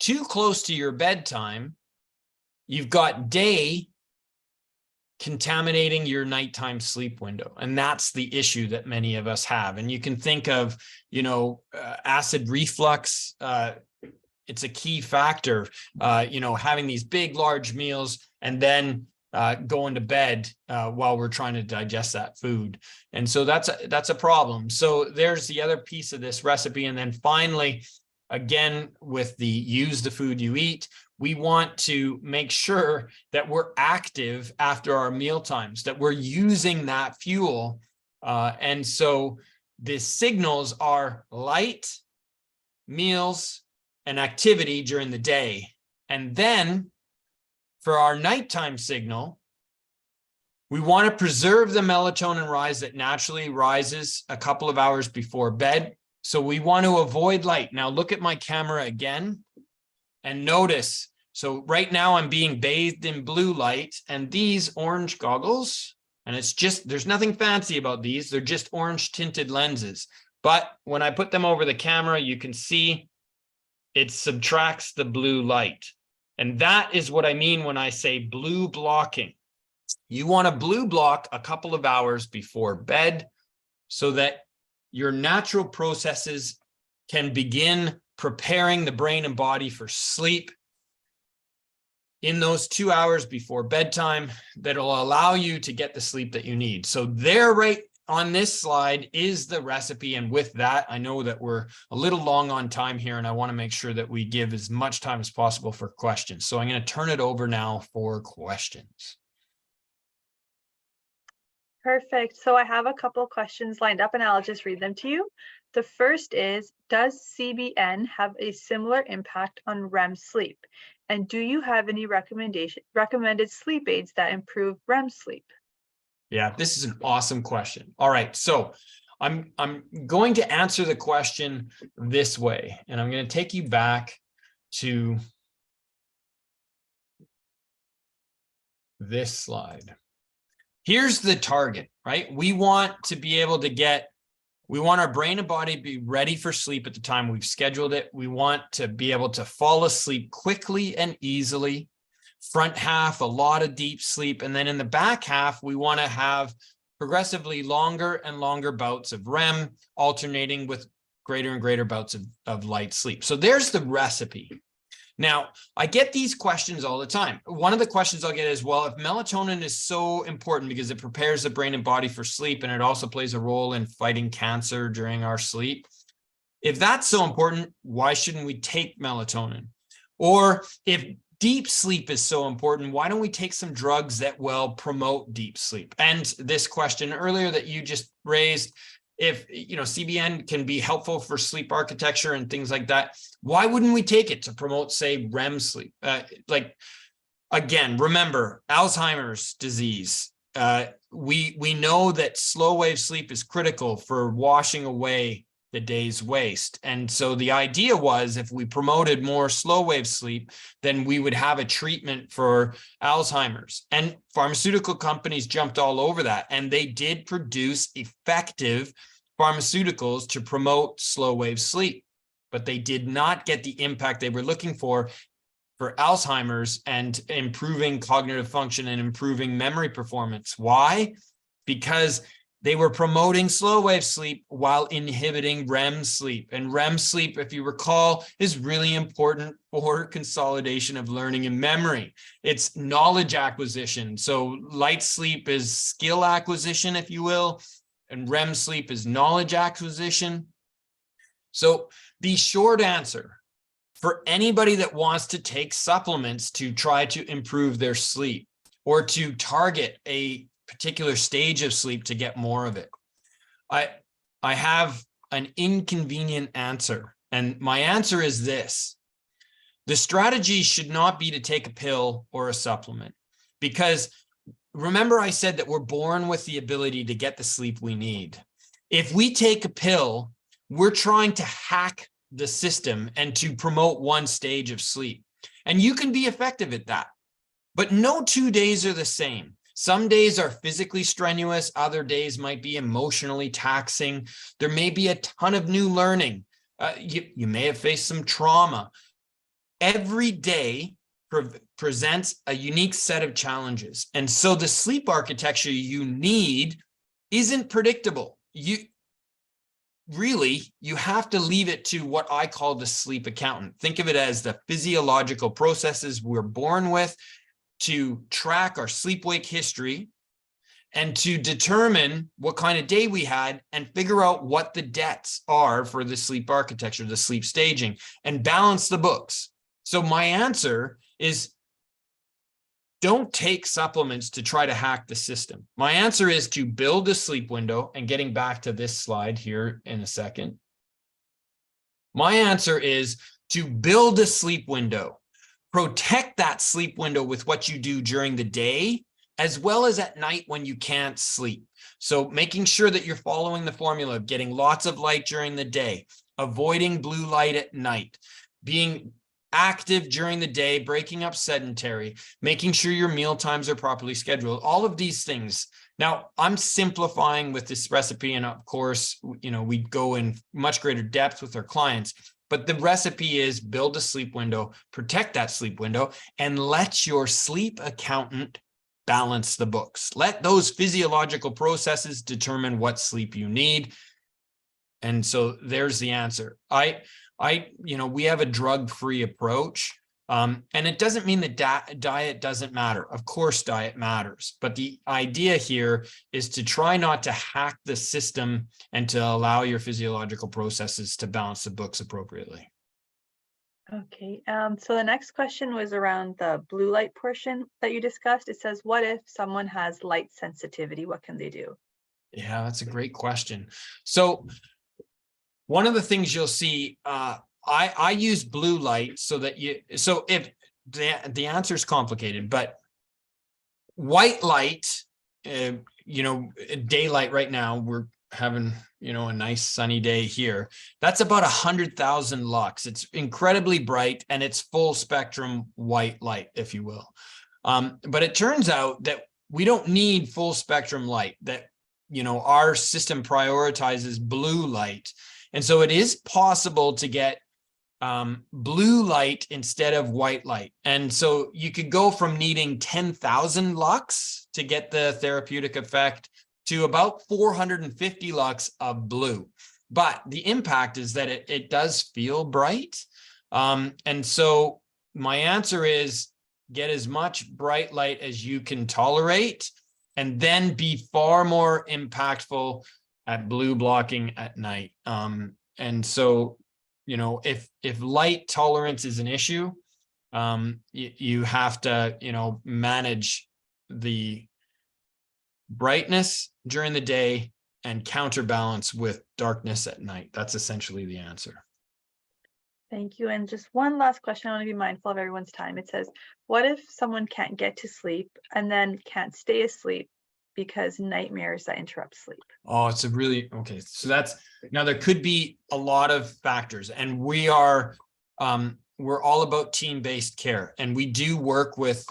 too close to your bedtime, you've got day contaminating your nighttime sleep window. And that's the issue that many of us have. And you can think of, acid reflux. It's a key factor, having these big, large meals and then going to bed while we're trying to digest that food. And so that's a problem. So there's the other piece of this recipe. And then finally, again, with the use the food you eat, we want to make sure that we're active after our meal times, that we're using that fuel. And so the signals are light, meals, and activity during the day. And then for our nighttime signal, We want to preserve the melatonin rise that naturally rises a couple of hours before bed. So we want to avoid light. Now look at my camera again and notice. So right now I'm being bathed in blue light, and these orange goggles, and it's just, there's nothing fancy about these. They're just orange tinted lenses. But when I put them over the camera, you can see it subtracts the blue light. And that is what I mean when I say blue blocking. You want to blue block a couple of hours before bed so that your natural processes can begin preparing the brain and body for sleep in those 2 hours before bedtime that'll allow you to get the sleep that you need. So there, right on this slide, is the recipe. And with that, I know that we're a little long on time here, and I want to make sure that we give as much time as possible for questions. So I'm going to turn it over now for questions. Perfect. So I have a couple questions lined up and I'll just read them to you. The first is, does CBN have a similar impact on REM sleep? And do you have any recommended sleep aids that improve REM sleep? Yeah, this is an awesome question. All right, so I'm going to answer the question this way, and I'm going to take you back to this slide. Here's the target, right? We want to be able to we want our brain and body to be ready for sleep at the time we've scheduled it. We want to be able to fall asleep quickly and easily. Front half, a lot of deep sleep. And then in the back half, we want to have progressively longer and longer bouts of REM, alternating with greater and greater bouts of light sleep. So there's the recipe. Now, I get these questions all the time. One of the questions I'll get is, well, if melatonin is so important because it prepares the brain and body for sleep, and it also plays a role in fighting cancer during our sleep, if that's so important, why shouldn't we take melatonin? Or if deep sleep is so important, why don't we take some drugs that will promote deep sleep? And this question earlier that you just raised, if CBN can be helpful for sleep architecture and things like that, why wouldn't we take it to promote, say, REM sleep? Again, remember Alzheimer's disease. We know that slow wave sleep is critical for washing away the day's waste. And so the idea was, if we promoted more slow wave sleep, then we would have a treatment for Alzheimer's. And pharmaceutical companies jumped all over that, and they did produce effective pharmaceuticals to promote slow wave sleep, but they did not get the impact they were looking for Alzheimer's and improving cognitive function and improving memory performance. Why? Because they were promoting slow wave sleep while inhibiting REM sleep. And REM sleep, if you recall, is really important for consolidation of learning and memory. It's knowledge acquisition. So light sleep is skill acquisition, if you will, and REM sleep is knowledge acquisition. So the short answer for anybody that wants to take supplements to try to improve their sleep or to target a particular stage of sleep to get more of it, I have an inconvenient answer. And my answer is this: the strategy should not be to take a pill or a supplement, because remember I said that we're born with the ability to get the sleep we need. If we take a pill, we're trying to hack the system and to promote one stage of sleep. And you can be effective at that, but no 2 days are the same. Some days are physically strenuous. Other days might be emotionally taxing. There may be a ton of new learning. You may have faced some trauma. Every day presents a unique set of challenges. And so the sleep architecture you need isn't predictable. You have to leave it to what I call the sleep accountant. Think of it as the physiological processes we're born with to track our sleep-wake history and to determine what kind of day we had and figure out what the debts are for the sleep architecture, the sleep staging, and balance the books. So my answer is, don't take supplements to try to hack the system. My answer is to build a sleep window, and getting back to this slide here in a second. My answer is to build a sleep window. Protect that sleep window with what you do during the day as well as at night when you can't sleep. So making sure that you're following the formula of getting lots of light during the day, avoiding blue light at night, being active during the day, breaking up sedentary, making sure your meal times are properly scheduled, all of these things. Now, I'm simplifying with this recipe, and of course, we go in much greater depth with our clients, but the recipe is build a sleep window, protect that sleep window, and let your sleep accountant balance the books. Let those physiological processes determine what sleep you need. And so there's the answer. We have a drug-free approach. And it doesn't mean that diet doesn't matter. Of course, diet matters. But the idea here is to try not to hack the system and to allow your physiological processes to balance the books appropriately. Okay, so the next question was around the blue light portion that you discussed. It says, what if someone has light sensitivity? What can they do? Yeah, that's a great question. So one of the things you'll see, I use blue light so if the answer is complicated, but white light, daylight right now, we're having, a nice sunny day here. That's about 100,000 lux. It's incredibly bright and it's full spectrum white light, if you will. But it turns out that we don't need full spectrum light, that, our system prioritizes blue light. And so it is possible to get blue light instead of white light. And so you could go from needing 10,000 lux to get the therapeutic effect to about 450 lux of blue. But the impact is that it does feel bright. And so my answer is get as much bright light as you can tolerate, and then be far more impactful at blue blocking at night. And so, if light tolerance is an issue, you have to, manage the brightness during the day and counterbalance with darkness at night. That's essentially the answer. Thank you. And just one last question. I want to be mindful of everyone's time. It says, what if someone can't get to sleep and then can't stay asleep because nightmares that interrupt sleep? Oh, it's okay. So now there could be a lot of factors, and we're all about team-based care, and we do work with,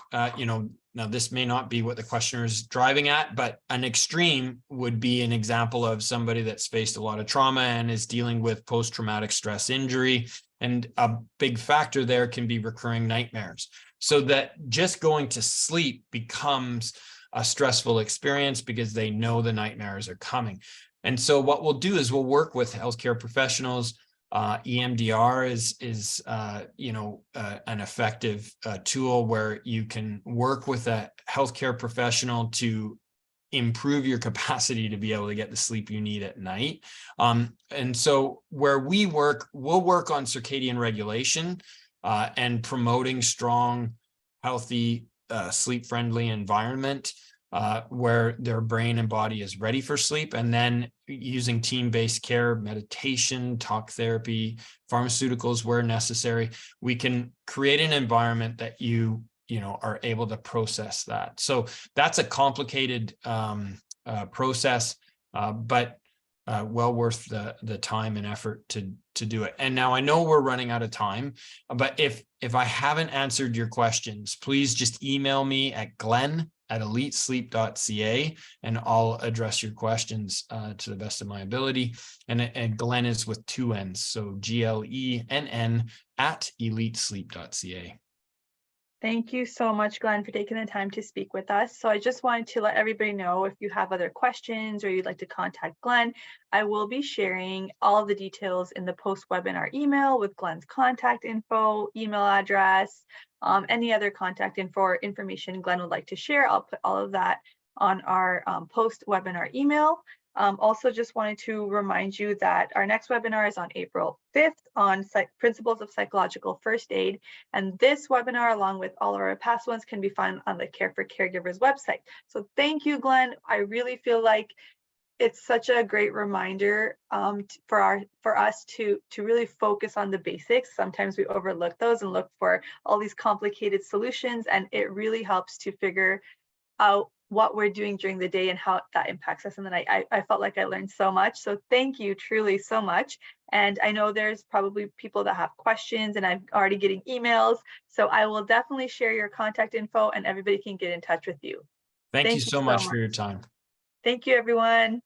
now this may not be what the questioner is driving at, but an extreme would be an example of somebody that's faced a lot of trauma and is dealing with post-traumatic stress injury. And a big factor there can be recurring nightmares. So that just going to sleep becomes a stressful experience because they know the nightmares are coming. And so what we'll do is we'll work with healthcare professionals. EMDR is an effective tool where you can work with a healthcare professional to improve your capacity to be able to get the sleep you need at night. And so where we'll work on circadian regulation and promoting strong, healthy, sleep-friendly environment where their brain and body is ready for sleep, and then using team-based care, meditation, talk therapy, pharmaceuticals where necessary, we can create an environment that you are able to process that. So that's a complicated process, but well worth the time and effort to do it. And now I know we're running out of time, but if I haven't answered your questions, please just email me at glen@elitesleep.ca and I'll address your questions to the best of my ability. And Glen is with 2 N's, so GLENN @elitesleep.ca. Thank you so much, Glen, for taking the time to speak with us. So I just wanted to let everybody know, if you have other questions or you'd like to contact Glen, I will be sharing all of the details in the post-webinar email with Glen's contact info, email address, any other contact info or information Glen would like to share. I'll put all of that on our post-webinar email. Also just wanted to remind you that our next webinar is on April 5th on principles of psychological first aid. And this webinar, along with all of our past ones, can be found on the Care for Caregivers website. So thank you, Glen. I really feel like it's such a great reminder for us to really focus on the basics. Sometimes we overlook those and look for all these complicated solutions, and it really helps to figure what we're doing during the day and how that impacts us. And then I felt like I learned so much. So thank you truly so much. And I know there's probably people that have questions, and I'm already getting emails. So I will definitely share your contact info and everybody can get in touch with you. Thank you Thank you so so much for much. your time. Thank you, everyone.